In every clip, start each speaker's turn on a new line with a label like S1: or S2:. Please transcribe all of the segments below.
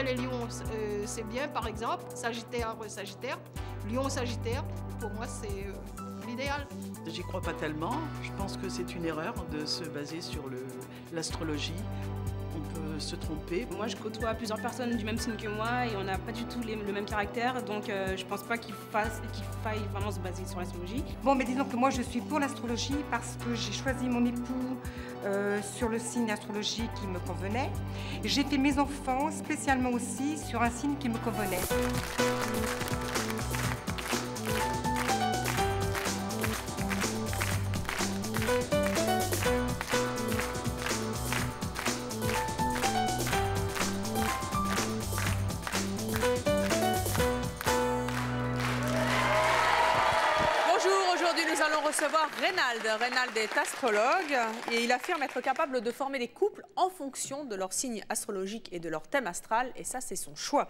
S1: et les lions, c'est bien, par exemple. Sagittaire, Sagittaire. Lion, Sagittaire, pour moi, c'est l'idéal.
S2: J'y crois pas tellement. Je pense que c'est une erreur de se baser sur l'astrologie. On peut se tromper.
S3: Moi, je côtoie plusieurs personnes du même signe que moi et on n'a pas du tout le même caractère. Donc, je pense pas qu'il faille vraiment se baser sur l'astrologie.
S4: Bon, mais disons que moi, je suis pour l'astrologie parce que j'ai choisi mon époux sur le signe astrologique qui me convenait. J'ai fait mes enfants spécialement aussi sur un signe qui me convenait.
S5: Nous allons recevoir Reynald. Reynald est astrologue et il affirme être capable de former des couples en fonction de leur signe astrologique et de leur thème astral. Et ça, c'est son choix.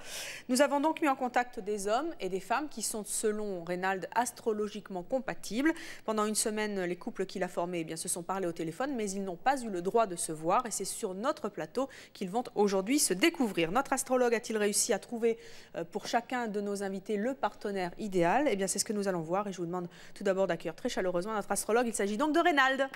S5: Nous avons donc mis en contact des hommes et des femmes qui sont, selon Reynald, astrologiquement compatibles. Pendant une semaine, les couples qu'il a formés se sont parlé au téléphone, mais ils n'ont pas eu le droit de se voir. Et c'est sur notre plateau qu'ils vont aujourd'hui se découvrir. Notre astrologue a-t-il réussi à trouver pour chacun de nos invités le partenaire idéal? Eh bien, c'est ce que nous allons voir. Et je vous demande tout d'abord d'accueillir très chaleureusement notre astrologue. Il s'agit donc de Reynald.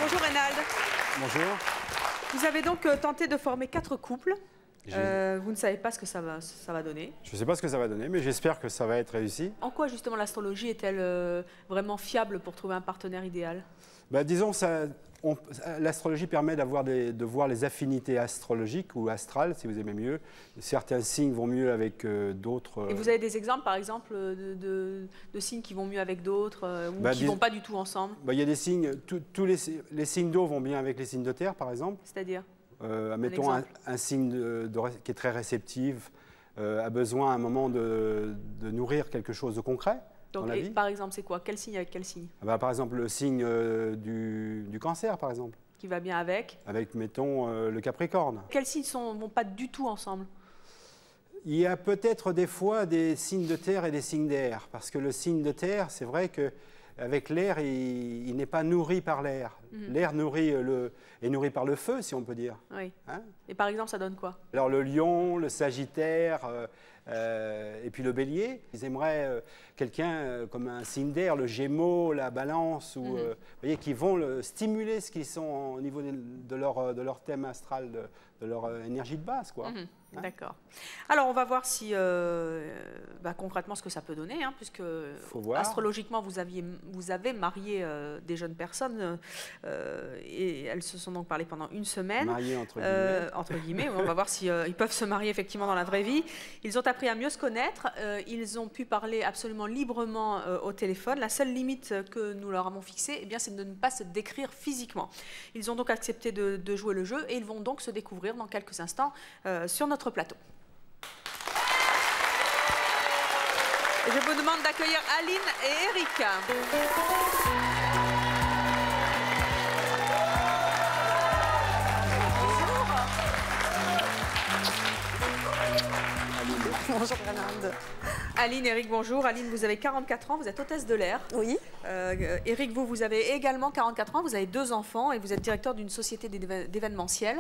S5: Bonjour Reynald.
S6: Bonjour.
S5: Vous avez donc tenté de former 4 couples. Vous ne savez pas ce que ça va donner.
S6: Je ne sais pas ce que ça va donner, mais j'espère que ça va être réussi.
S5: En quoi justement l'astrologie est-elle vraiment fiable pour trouver un partenaire idéal?
S6: Disons, l'astrologie permet de voir les affinités astrologiques ou astrales, si vous aimez mieux. Certains signes vont mieux avec d'autres.
S5: Et vous avez des exemples, par exemple, de signes qui vont mieux avec d'autres ou qui ne vont pas du tout ensemble?
S6: Il y a des signes, tous les signes d'eau vont bien avec les signes de terre, par exemple.
S5: C'est-à-dire
S6: Admettons un signe qui est très réceptif, a besoin à un moment de nourrir quelque chose de concret.
S5: Donc, par exemple, c'est quoi? Quel signe avec quel signe?
S6: Par exemple, le signe du cancer, par exemple.
S5: Qui va bien avec?
S6: Avec, mettons, le Capricorne.
S5: Quels signes ne vont pas du tout ensemble?
S6: Il y a peut-être des fois des signes de terre et des signes d'air. Parce que le signe de terre, c'est vrai qu'avec l'air, il n'est pas nourri par l'air. L'air est nourri par le feu, si on peut dire.
S5: Oui. Hein? Et par exemple, ça donne quoi? Alors,
S6: le lion, le sagittaire... et puis le bélier, ils aimeraient quelqu'un comme un signe d'air, le gémeaux, la balance, vous voyez, qui vont stimuler ce qu'ils sont au niveau de leur thème astral, de leur énergie de base, quoi.
S5: Hein? D'accord. Alors, on va voir si, concrètement, ce que ça peut donner, hein, puisque astrologiquement, vous avez marié des jeunes personnes et elles se sont donc parlé pendant une semaine.
S6: Mariées entre guillemets.
S5: Entre guillemets, on va voir si ils peuvent se marier effectivement dans la vraie vie. Ils ont appris à mieux se connaître. Ils ont pu parler absolument librement au téléphone. La seule limite que nous leur avons fixée, c'est de ne pas se décrire physiquement. Ils ont donc accepté de jouer le jeu et ils vont donc se découvrir dans quelques instants sur notre plateau. Et je vous demande d'accueillir Aline et Eric.
S7: Bonjour Reynald.
S5: Aline, Eric, bonjour. Aline, vous avez 44 ans, vous êtes hôtesse de l'air.
S7: Oui.
S5: Eric, vous avez également 44 ans, vous avez 2 enfants et vous êtes directeur d'une société d'événementiel.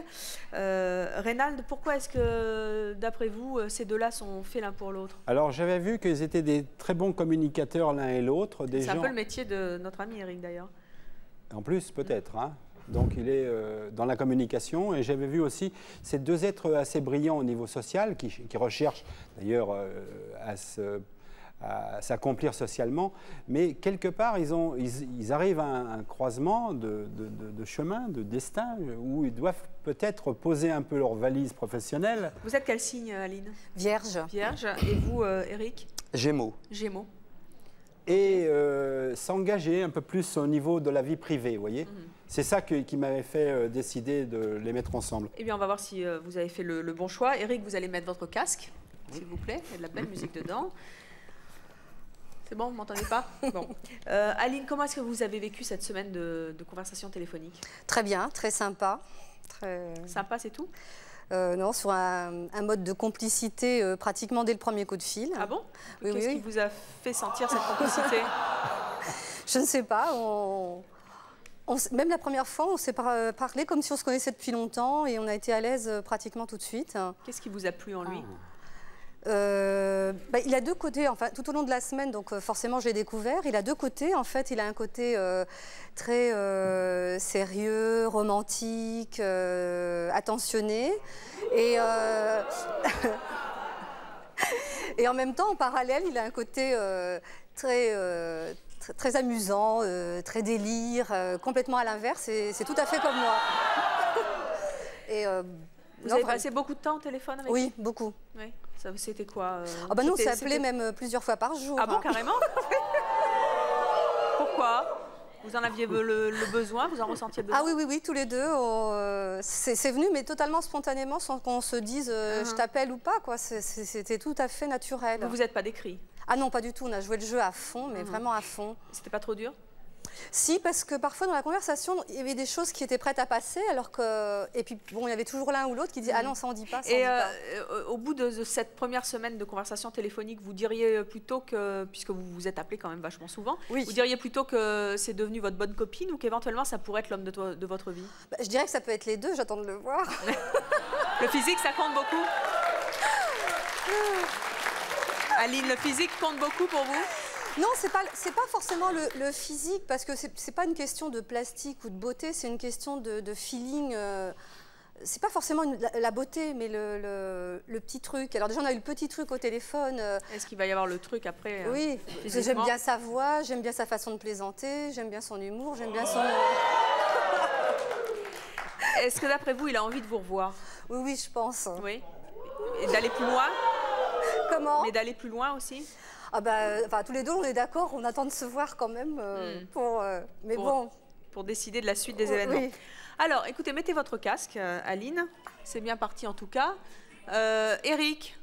S5: Reynald, pourquoi est-ce que, d'après vous, ces deux-là sont faits l'un pour l'autre?
S6: Alors, j'avais vu qu'ils étaient des très bons communicateurs l'un et l'autre.
S5: C'est un peu le métier de notre ami Eric, d'ailleurs.
S6: En plus, peut-être, hein. Donc, il est dans la communication. Et j'avais vu aussi ces 2 êtres assez brillants au niveau social, qui recherchent d'ailleurs à s'accomplir socialement. Mais quelque part, ils arrivent à un croisement de chemin, de destin, où ils doivent peut-être poser un peu leur valise professionnelle.
S5: Vous êtes quel signe, Aline?
S7: Vierge.
S5: Vierge. Et vous, Eric?
S8: Gémeaux.
S5: Gémeaux.
S6: Et s'engager un peu plus au niveau de la vie privée, vous voyez. C'est ça qui m'avait fait décider de les mettre ensemble.
S5: Eh bien, on va voir si vous avez fait le bon choix. Eric, vous allez mettre votre casque, s'il vous plaît. Il y a de la belle musique dedans. C'est bon, vous ne m'entendez pas? Bon. Aline, comment est-ce que vous avez vécu cette semaine de conversation téléphonique?
S7: Très bien, très sympa.
S5: Sympa, c'est tout?
S7: Non, sur un mode de complicité pratiquement dès le premier coup de fil.
S5: Ah bon?
S7: Oui,
S5: Qu'est-ce qui vous a fait sentir cette complicité?
S7: Je ne sais pas. Même la première fois, on s'est parlé comme si on se connaissait depuis longtemps et on a été à l'aise pratiquement tout de suite.
S5: Qu'est-ce qui vous a plu en lui?
S7: Il a deux côtés, enfin, tout au long de la semaine, donc forcément je l'ai découvert. Il a deux côtés, en fait, il a un côté très sérieux, romantique, attentionné. Et, et en même temps, en parallèle, il a un côté très amusant, très délire, complètement à l'inverse. C'est tout à fait comme moi. Et,
S5: vous avez passé beaucoup de temps au téléphone avec lui?
S7: Oui, beaucoup.
S5: Oui. C'était quoi
S7: Nous, on s'est appelés même plusieurs fois par jour.
S5: Ah bon, carrément? Pourquoi? Vous en aviez le besoin? Vous en ressentiez le besoin?
S7: Ah oui, tous les deux. C'est venu, mais totalement spontanément, sans qu'on se dise je t'appelle ou pas. C'était tout à fait naturel.
S5: Vous n'êtes pas décrit?
S7: Ah non, pas du tout. On a joué le jeu à fond, mais vraiment à fond.
S5: C'était pas trop dur?
S7: Si, parce que parfois dans la conversation, il y avait des choses qui étaient prêtes à passer, alors que... Et puis, bon, il y avait toujours l'un ou l'autre qui disait ah non, ça on dit pas, ça on dit pas.
S5: Au bout de cette première semaine de conversation téléphonique, vous diriez plutôt que, puisque vous vous êtes appelé quand même vachement souvent, vous diriez plutôt que c'est devenu votre bonne copine ou qu'éventuellement ça pourrait être l'homme de votre vie?
S7: Je dirais que ça peut être les deux, j'attends de le voir.
S5: Le physique, ça compte beaucoup? Aline, le physique compte beaucoup pour vous?
S7: Non, c'est pas forcément le physique, parce que c'est pas une question de plastique ou de beauté, c'est une question de feeling. C'est pas forcément la beauté, mais le petit truc. Alors déjà, on a eu le petit truc au téléphone.
S5: Est-ce qu'il va y avoir le truc après?
S7: Oui, j'aime bien sa voix, j'aime bien sa façon de plaisanter, j'aime bien son humour, j'aime bien son...
S5: Est-ce que d'après vous, il a envie de vous revoir?
S7: Oui, je pense.
S5: Oui. Et d'aller plus loin?
S7: Comment?
S5: Mais d'aller plus loin aussi?
S7: Tous les deux, on est d'accord, on attend de se voir quand même
S5: pour décider de la suite des événements.
S7: Oui.
S5: Alors, écoutez, mettez votre casque, Aline. C'est bien parti en tout cas. Eric,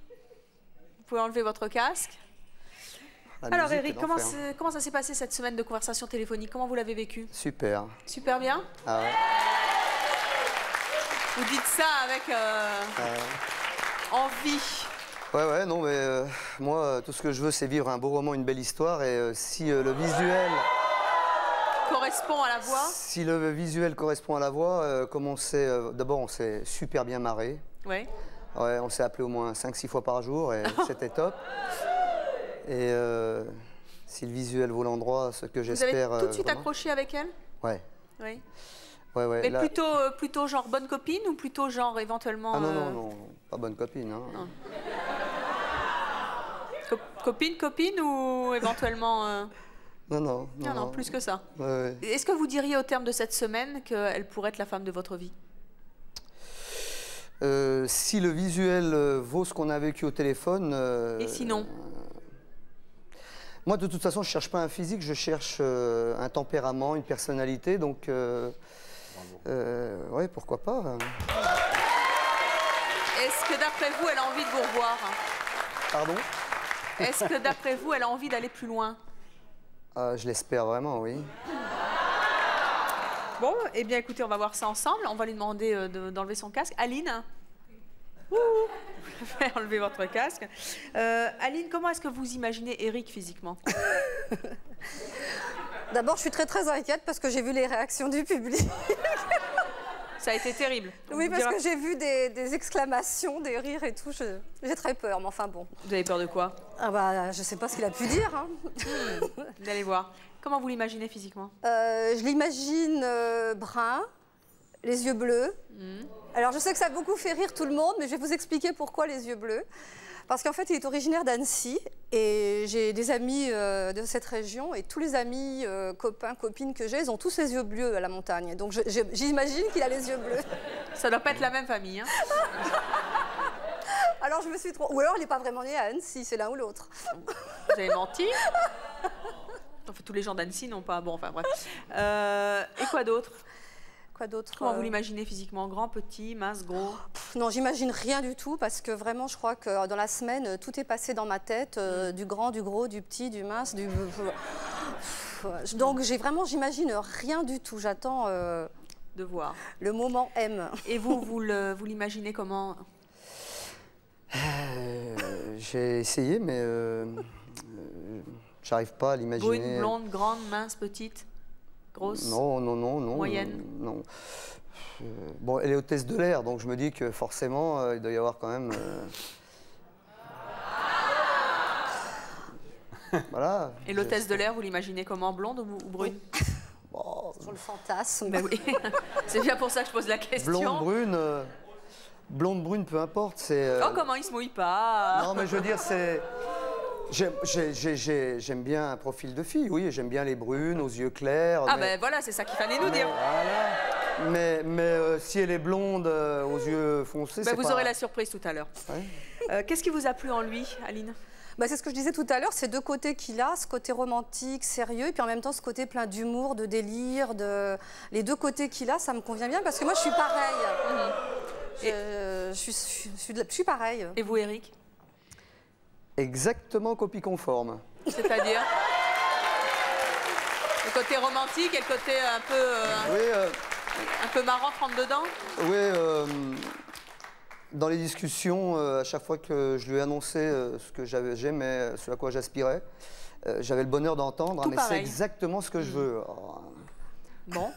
S5: vous pouvez enlever votre casque. Alors, Eric, comment ça s'est passé cette semaine de conversation téléphonique? Comment vous l'avez vécu?
S8: Super.
S5: Super bien?
S8: Ah ouais.
S5: Vous dites ça avec envie.
S8: Ouais, non, mais moi, tout ce que je veux, c'est vivre un beau roman, une belle histoire. Et si le visuel...
S5: correspond à la voix? Si
S8: le visuel correspond à la voix, comme on sait... D'abord, on s'est super bien marré.
S5: Oui.
S8: Ouais, on s'est appelé au moins 5-6 fois par jour et c'était top. Et si le visuel vaut l'endroit, ce que j'espère...
S5: Vous avez tout de suite accroché avec elle?
S8: Ouais.
S5: Oui.
S8: Ouais,
S5: mais là... plutôt genre bonne copine ou plutôt genre éventuellement...
S8: Ah non, pas bonne copine. Hein.
S5: Non. Copine ou éventuellement...
S8: Non,
S5: plus que ça.
S8: Ouais.
S5: Est-ce que vous diriez au terme de cette semaine qu'elle pourrait être la femme de votre vie?
S8: Si le visuel vaut ce qu'on a vécu au téléphone...
S5: Et sinon?
S8: Moi, de toute façon, je ne cherche pas un physique, je cherche un tempérament, une personnalité, donc... ouais, pourquoi pas.
S5: Est-ce que d'après vous, elle a envie de vous revoir?
S8: Pardon?
S5: Est-ce que d'après vous, elle a envie d'aller plus loin?
S8: Je l'espère vraiment, oui.
S5: Bon, eh bien écoutez, on va voir ça ensemble. On va lui demander d'enlever son casque. Aline, vous pouvez enlever votre casque. Aline, comment est-ce que vous imaginez Eric physiquement?
S7: D'abord, je suis très inquiète parce que j'ai vu les réactions du public.
S5: Ça a été terrible.
S7: Oui, parce que j'ai vu des exclamations, des rires et tout. J'ai très peur, mais enfin bon.
S5: Vous avez peur de quoi?
S7: Je sais pas ce qu'il a pu dire. Hein.
S5: Vous allez voir. Comment vous l'imaginez physiquement?
S7: Je l'imagine brun, les yeux bleus. Alors, je sais que ça a beaucoup fait rire tout le monde, mais je vais vous expliquer pourquoi les yeux bleus. Parce qu'en fait, il est originaire d'Annecy et j'ai des amis de cette région et tous les amis, copains, copines que j'ai, ils ont tous les yeux bleus à la montagne. Donc j'imagine qu'il a les yeux bleus.
S5: Ça doit pas être la même famille. Hein.
S7: Alors je me suis trop... Ou alors il n'est pas vraiment né à Annecy, c'est l'un ou l'autre.
S5: Vous avez menti? Enfin, tous les gens d'Annecy n'ont pas... Bon, enfin bref. Et quoi d'autre? Comment vous l'imaginez physiquement? Grand, petit, mince, gros?
S7: Non, j'imagine rien du tout parce que vraiment, je crois que dans la semaine, tout est passé dans ma tête, du grand, du gros, du petit, du mince, du... Donc j'imagine rien du tout. J'attends
S5: de voir
S7: le moment M.
S5: Et vous l'imaginez comment?
S8: J'ai essayé, mais J'arrive pas à l'imaginer.
S5: Brune, blonde, grande, mince, petite, grosse?
S8: Non.
S5: Moyenne?
S8: Non. Bon, elle est hôtesse de l'air, donc je me dis que forcément, il doit y avoir quand même... Voilà.
S5: Et l'hôtesse de l'air, vous l'imaginez comment? Blonde ou brune?
S8: Bon,
S7: Sur le fantasme.
S5: Ben oui, c'est bien pour ça que je pose la question.
S8: Blonde, brune, peu importe. C'est.
S5: Oh, comment il se mouille pas?
S8: Non, mais je veux dire, c'est. J'aime bien un profil de fille, oui, j'aime bien les brunes, aux yeux clairs.
S5: Ah ben voilà, c'est ça qu'il fallait nous dire.
S8: Mais si elle est blonde, aux yeux foncés, c'est
S5: vous
S8: pas...
S5: aurez la surprise tout à l'heure.
S8: Ouais.
S5: Qu'est-ce qui vous a plu en lui, Aline?
S7: C'est ce que je disais tout à l'heure, ces deux côtés qu'il a, ce côté romantique, sérieux, et puis en même temps ce côté plein d'humour, de délire, les deux côtés qu'il a, ça me convient bien, parce que moi je suis pareille. Je suis pareille.
S5: Et vous, Eric?
S8: Exactement copie conforme.
S5: C'est-à-dire? Le côté romantique et le côté un peu, un peu marrant rentre dedans?
S8: Oui, dans les discussions, à chaque fois que je lui ai annoncé ce que j'aimais, ce à quoi j'aspirais, j'avais le bonheur d'entendre, mais c'est exactement ce que je veux. Alors,
S5: bon,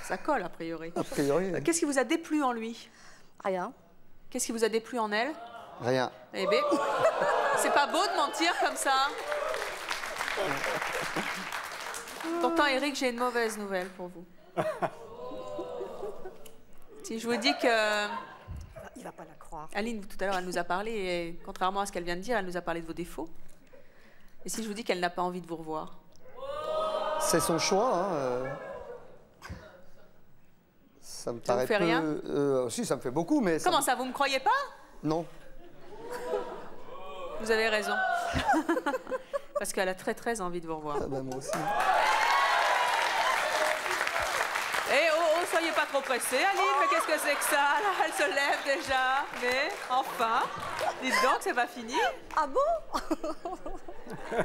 S5: ça colle a priori.
S8: A priori.
S5: Qu'est-ce qui vous a déplu en lui?
S7: Rien.
S5: Qu'est-ce qui vous a déplu en elle?
S8: Rien.
S5: Eh bien, c'est pas beau de mentir comme ça. Pourtant, Eric, j'ai une mauvaise nouvelle pour vous. Si je vous dis que...
S7: Il va pas la croire.
S5: Aline, tout à l'heure, elle nous a parlé, et contrairement à ce qu'elle vient de dire, elle nous a parlé de vos défauts. Et si je vous dis qu'elle n'a pas envie de vous revoir?
S8: C'est son choix. Hein. Ça me paraît
S5: vous fait
S8: peu...
S5: rien
S8: si, ça me fait beaucoup, mais...
S5: Comment ça, vous me croyez pas?
S8: Non.
S5: Vous avez raison. Parce qu'elle a très envie de vous revoir.
S8: Ah ben, moi aussi.
S5: Eh oh, soyez pas trop pressés, Aline, mais qu'est-ce que c'est que ça? Là, elle se lève déjà, mais enfin, dites donc, c'est pas fini.
S7: Ah bon?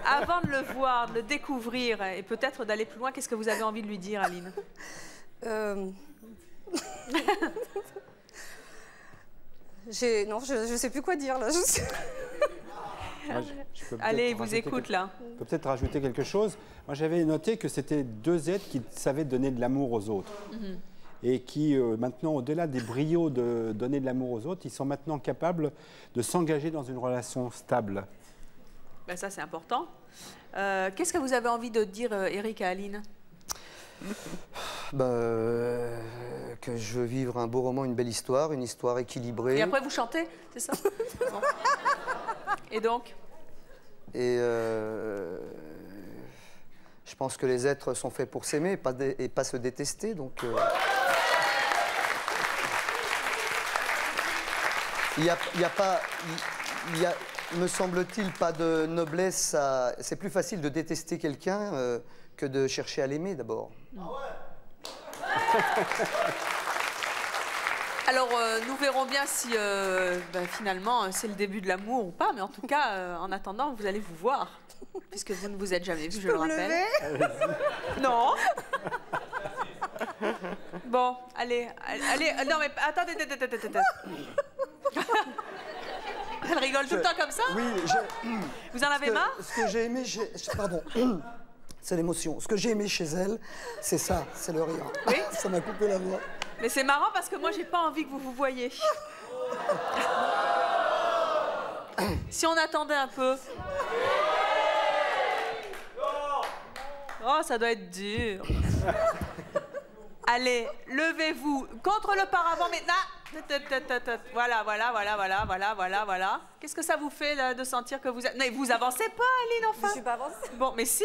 S5: Avant de le voir, de le découvrir et peut-être d'aller plus loin, qu'est-ce que vous avez envie de lui dire, Aline?
S7: Non, je sais plus quoi dire là.
S6: Moi, je peux
S5: Allez, il
S6: peut-être
S5: vous écoute là.
S6: Je peux peut-être rajouter quelque chose. Moi, j'avais noté que c'était deux êtres qui savaient donner de l'amour aux autres. Et qui, maintenant, au-delà des briots de donner de l'amour aux autres, ils sont maintenant capables de s'engager dans une relation stable.
S5: Ben, ça, c'est important. Qu'est-ce que vous avez envie de dire, Eric, à Aline?
S8: Que je veux vivre un beau roman, une belle histoire, une histoire équilibrée.
S5: Et après, vous chantez, c'est ça? Bon. Et donc?
S8: Et je pense que les êtres sont faits pour s'aimer et pas se détester, donc... Il y a pas... me semble-t-il, pas de noblesse à... C'est plus facile de détester quelqu'un que de chercher à l'aimer, d'abord.
S5: Alors, nous verrons bien si, finalement, c'est le début de l'amour ou pas. Mais en tout cas, en attendant, vous allez vous voir. Puisque vous ne vous êtes jamais vus, je le rappelle. Non. Bon, allez. Non, mais attendez. Elle rigole tout le temps comme ça?
S8: Oui,
S5: vous en avez marre?
S8: Ce que j'ai aimé... Pardon. C'est l'émotion. Ce que j'ai aimé chez elle, c'est ça, c'est le rire.
S5: Oui.
S8: Ça m'a coupé la voix.
S5: Mais c'est marrant parce que moi, j'ai pas envie que vous vous voyiez. Si on attendait un peu. Oh, ça doit être dur. Allez, levez-vous contre le paravent maintenant. Voilà. Qu'est-ce que ça vous fait là, de sentir que vous... Non, vous avancez pas, Aline, enfin.
S7: Je suis pas avancée.
S5: Bon, mais si.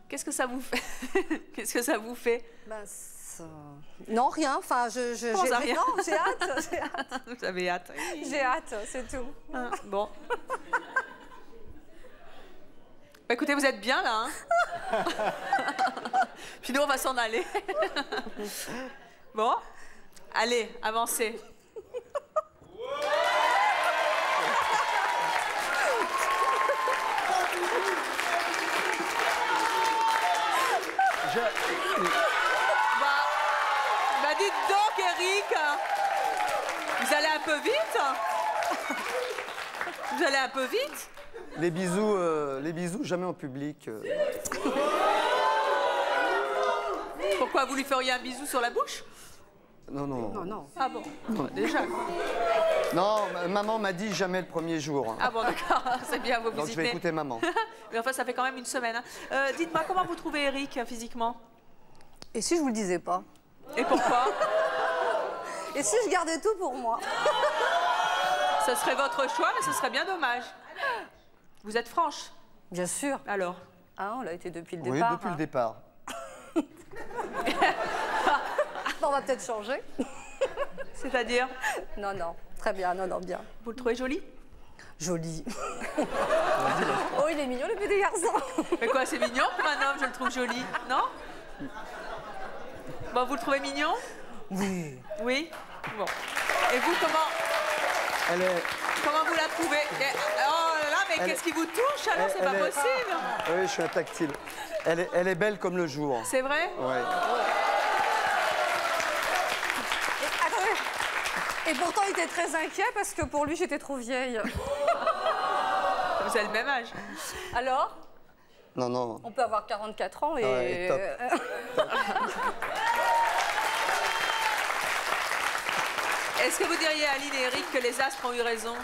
S5: Qu'est-ce que ça vous fait? Qu'est-ce que ça vous fait?
S7: Non, rien. Enfin,
S5: Comment ça, rien?
S7: Non, j'ai hâte.
S5: Vous avez hâte.
S7: J'ai hâte, c'est tout.
S5: Ah, bon. Écoutez, vous êtes bien là, hein? Puis nous, on va s'en aller. Bon, allez, avancez. Dites donc, Eric, vous allez un peu vite? Vous allez un peu vite?
S8: les bisous jamais en public.
S5: Pourquoi vous lui feriez un bisou sur la bouche?
S8: Non, non.
S7: Non, non.
S5: Ah bon, déjà.
S8: Non, maman m'a dit jamais le premier jour.
S5: Ah bon, d'accord, c'est bien, vous
S8: Donc je
S5: visitez.
S8: vais écouter maman.
S5: Mais enfin, ça fait quand même une semaine. Hein. Dites-moi, comment vous trouvez Eric physiquement?
S7: Et si je vous le disais pas?
S5: Et pourquoi?
S7: Et si je gardais tout pour moi?
S5: Ce serait votre choix, mais ce serait bien dommage. Vous êtes franche?
S7: Bien sûr.
S5: Alors?
S7: Ah, on l'a été depuis le
S8: Oui,
S7: départ.
S8: depuis le départ.
S7: On va peut-être changer.
S5: C'est-à-dire?
S7: Non, non. Très bien, non, non, bien.
S5: Vous le trouvez joli?
S7: Joli. Oh, il est mignon, le petit garçon.
S5: Mais quoi, c'est mignon pour un homme, je le trouve joli, non? Bon, vous le trouvez mignon?
S7: Oui.
S5: Oui? Bon. Et vous, comment vous la trouvez? Oh là là, mais qu'est-ce qui vous touche alors? C'est pas possible.
S8: Oui, je suis un tactile. Elle est belle comme le jour.
S5: C'est vrai?
S8: Ouais.
S7: Et pourtant, il était très inquiet parce que pour lui, j'étais trop vieille.
S5: Vous avez le même âge.
S7: Alors?
S8: Non, non.
S7: On peut avoir 44 ans et...
S8: Ouais, top.
S5: Est-ce que vous diriez à Aline et Eric que les astres ont eu raison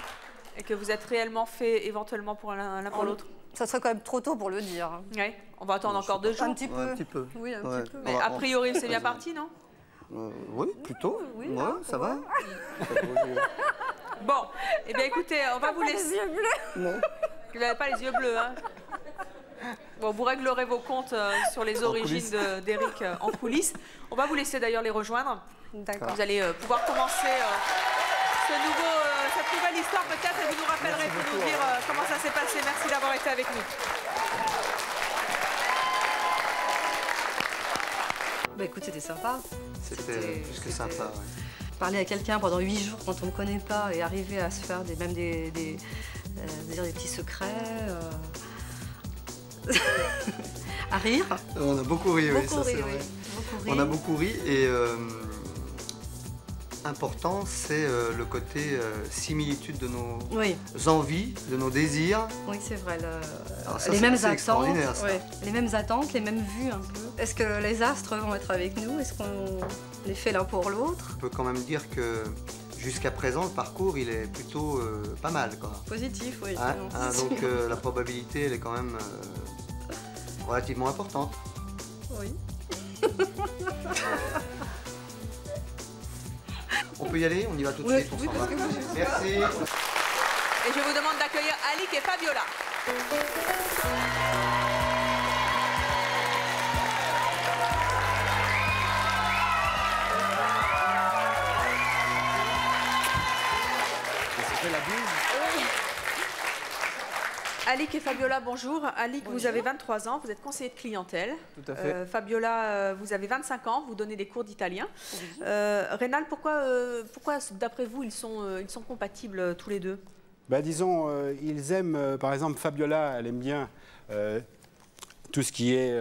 S5: et que vous êtes réellement faits éventuellement pour l'un pour l'autre?
S7: Ça serait quand même trop tôt pour le dire.
S5: Oui, on va attendre encore 2 jours.
S7: Un petit peu.
S8: Ouais, un petit peu.
S7: Oui, un
S8: Ouais.
S7: petit peu.
S5: Mais a priori, c'est bien parti, non?
S8: Oui, plutôt.
S7: Oui,
S8: Ouais,
S7: hein,
S8: ça va.
S5: Bon, eh bien écoutez, on va vous laisser...
S7: Les yeux bleus.
S8: Non.
S5: Vous n'avez pas les yeux bleus, hein? Bon, vous réglerez vos comptes sur les origines d'Eric en coulisses. On va vous laisser d'ailleurs les rejoindre.
S7: D'accord.
S5: Vous allez pouvoir commencer cette nouvelle histoire peut-être et vous nous rappellerez pour nous dire comment ça s'est passé. Merci d'avoir été avec nous.
S9: Bah écoute, c'était sympa.
S8: C'était plus que sympa. Ouais.
S9: Parler à quelqu'un pendant 8 jours quand on ne connaît pas et arriver à se faire même dire des petits secrets. À rire.
S8: On a beaucoup ri, oui, ça c'est
S9: ri,
S8: vrai.
S9: oui. Beaucoup ri.
S8: On a beaucoup ri et important, c'est le côté similitude de nos envies, de nos désirs.
S9: Oui, c'est vrai.
S8: Ça,
S9: les mêmes
S8: c'est
S9: attentes,
S8: extraordinaire, ça.
S9: les mêmes attentes, les mêmes vues un peu. Est-ce que les astres vont être avec nous? Est-ce qu'on les fait l'un pour l'autre?
S8: On peut quand même dire que jusqu'à présent, le parcours, il est plutôt pas mal, quoi.
S9: Positif, oui.
S8: Donc la probabilité, elle est quand même relativement importante.
S9: Oui.
S8: On peut y aller? On y va tout de suite, on s'en va. Merci.
S5: Et je vous demande d'accueillir Alic et Fabiola. Alic et Fabiola, bonjour. Alic, vous avez 23 ans, vous êtes conseiller de clientèle.
S10: Tout à fait.
S5: Fabiola, vous avez 25 ans, vous donnez des cours d'italien. Rénal, pourquoi d'après vous, ils sont compatibles tous les deux?
S6: Disons, ils aiment, par exemple, Fabiola, elle aime bien tout ce qui est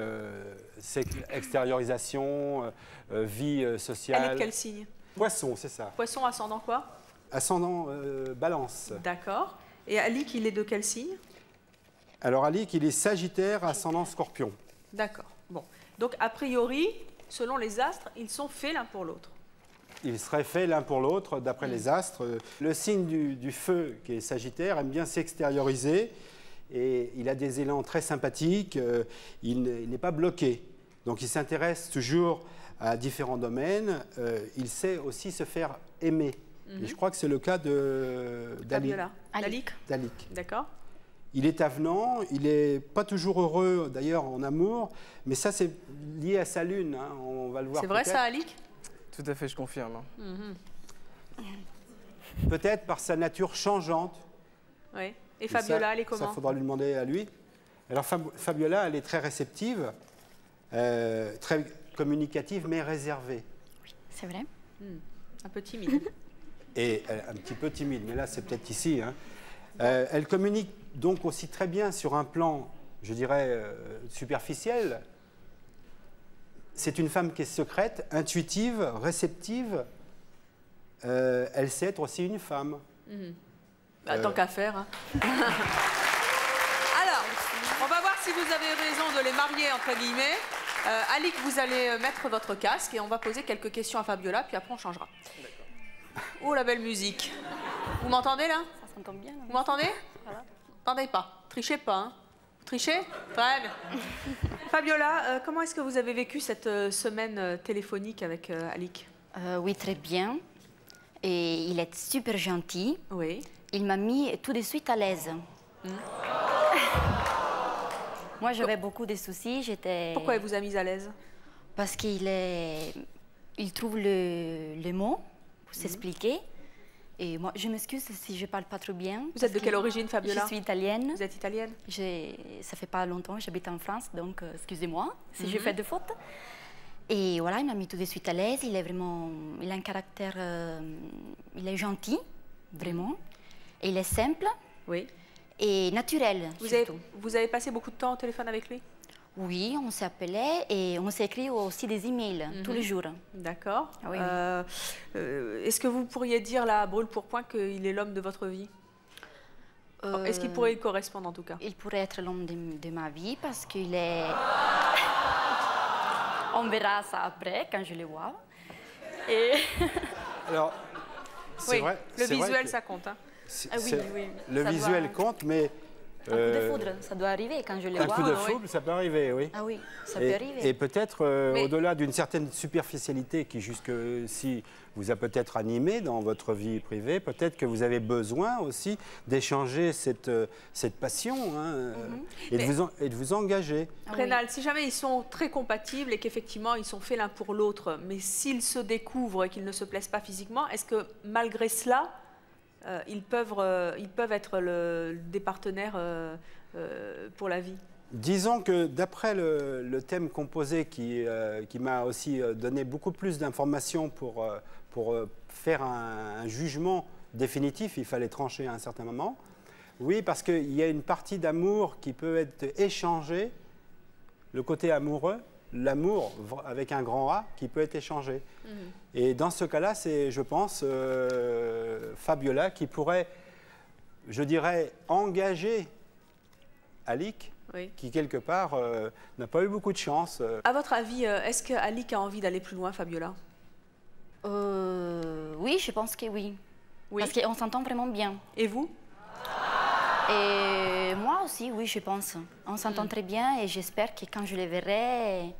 S6: extériorisation, vie sociale.
S5: Elle est de quel signe?
S6: Poisson, c'est ça.
S5: Poisson, ascendant quoi?
S6: Ascendant Balance.
S5: D'accord. Et Alic, il est de quel signe?
S6: Alors Alic, il est Sagittaire, ascendant Scorpion.
S5: D'accord. Bon. Donc, a priori, selon les astres, ils sont faits l'un pour l'autre.
S6: Ils seraient faits l'un pour l'autre, d'après les astres. Le signe du feu, qui est Sagittaire, aime bien s'extérioriser et il a des élans très sympathiques. Il n'est pas bloqué. Donc il s'intéresse toujours à différents domaines. Il sait aussi se faire aimer. Et je crois que c'est le cas d'Alic.
S5: D'Alic. D'accord.
S6: Il est avenant, il n'est pas toujours heureux d'ailleurs en amour, mais ça c'est lié à sa lune, hein. On va le voir.
S5: C'est vrai ça, Alic?
S10: Tout à fait, je confirme.
S6: Peut-être par sa nature changeante.
S5: Oui. Et Fabiola, elle est comment?
S6: Ça, faudra lui demander à lui. Alors Fabiola, elle est très réceptive, très communicative, mais réservée.
S11: Oui, c'est vrai.
S5: Un peu timide.
S6: Et un petit peu timide, mais là c'est peut-être ici. Hein. Elle communique donc aussi très bien sur un plan, je dirais, superficiel. C'est une femme qui est secrète, intuitive, réceptive. Elle sait être aussi une femme.
S5: Tant qu'à faire. Hein. si vous avez raison de les marier, entre guillemets. Alix, vous allez mettre votre casque et on va poser quelques questions à Fabiola, puis après on changera. Oh, la belle musique. Vous m'entendez là?
S9: Ça s'entend bien.
S5: Vous m'entendez? Voilà. N'entendez pas. Trichez pas, hein. Vous trichez? Très bien. Fabiola, comment est-ce que vous avez vécu cette semaine téléphonique avec Alix?
S10: Oui, très bien. Et il est super gentil.
S5: Oui.
S10: Il m'a mis tout de suite à l'aise. Moi, j'avais beaucoup de soucis.
S5: Pourquoi il vous a mise à l'aise?
S10: Parce qu'il trouve le mot pour s'expliquer. Et moi, je m'excuse si je ne parle pas trop bien.
S5: Vous êtes de quelle origine, Fabiola?
S10: Je suis italienne.
S5: Vous êtes italienne?
S10: Ça ne fait pas longtemps que j'habite en France, donc excusez-moi si j'ai fait des fautes. Et voilà, il m'a mis tout de suite à l'aise. Il a un caractère, il est gentil, vraiment. Et il est simple.
S5: Oui.
S10: Et naturel,
S5: vous avez passé beaucoup de temps au téléphone avec lui?
S10: Oui, on s'est appelé et on s'est écrit aussi des emails tous les jours.
S5: D'accord.
S10: Oui.
S5: Est-ce que vous pourriez dire là, brûle pour point, qu'il est l'homme de votre vie? Est-ce qu'il pourrait y correspondre en tout cas?
S10: Il pourrait être l'homme de ma vie parce qu'il est... On verra ça après, quand je le vois. Et...
S6: Alors, c'est vrai.
S5: Le visuel, ça compte. Hein.
S6: Le visuel compte, mais...
S10: Un coup de foudre, ça doit arriver quand je le vois.
S6: Un coup de foudre, ça peut arriver, oui.
S10: Ah oui, ça peut arriver.
S6: Et peut-être, au-delà d'une certaine superficialité qui, jusque-ci, vous a peut-être animé dans votre vie privée, peut-être que vous avez besoin aussi d'échanger cette passion et de vous engager.
S5: Rénal, si jamais ils sont très compatibles et qu'effectivement ils sont faits l'un pour l'autre, mais s'ils se découvrent et qu'ils ne se plaisent pas physiquement, est-ce que malgré cela, ils peuvent être des partenaires pour la vie?
S6: Disons que d'après le thème composé qui m'a aussi donné beaucoup plus d'informations pour faire un jugement définitif, il fallait trancher à un certain moment. Oui, parce qu'il y a une partie d'amour qui peut être échangée, le côté amoureux, l'amour avec un grand A qui peut être échangé. Et dans ce cas-là, c'est, je pense, Fabiola qui pourrait, je dirais, engager Alix, qui quelque part n'a pas eu beaucoup de chance.
S5: À votre avis, est-ce qu'Alix a envie d'aller plus loin, Fabiola?
S10: Oui, je pense que oui. Parce qu'on s'entend vraiment bien.
S5: Et vous?
S10: Et moi aussi, oui, je pense. On s'entend très bien et j'espère que quand je les verrai,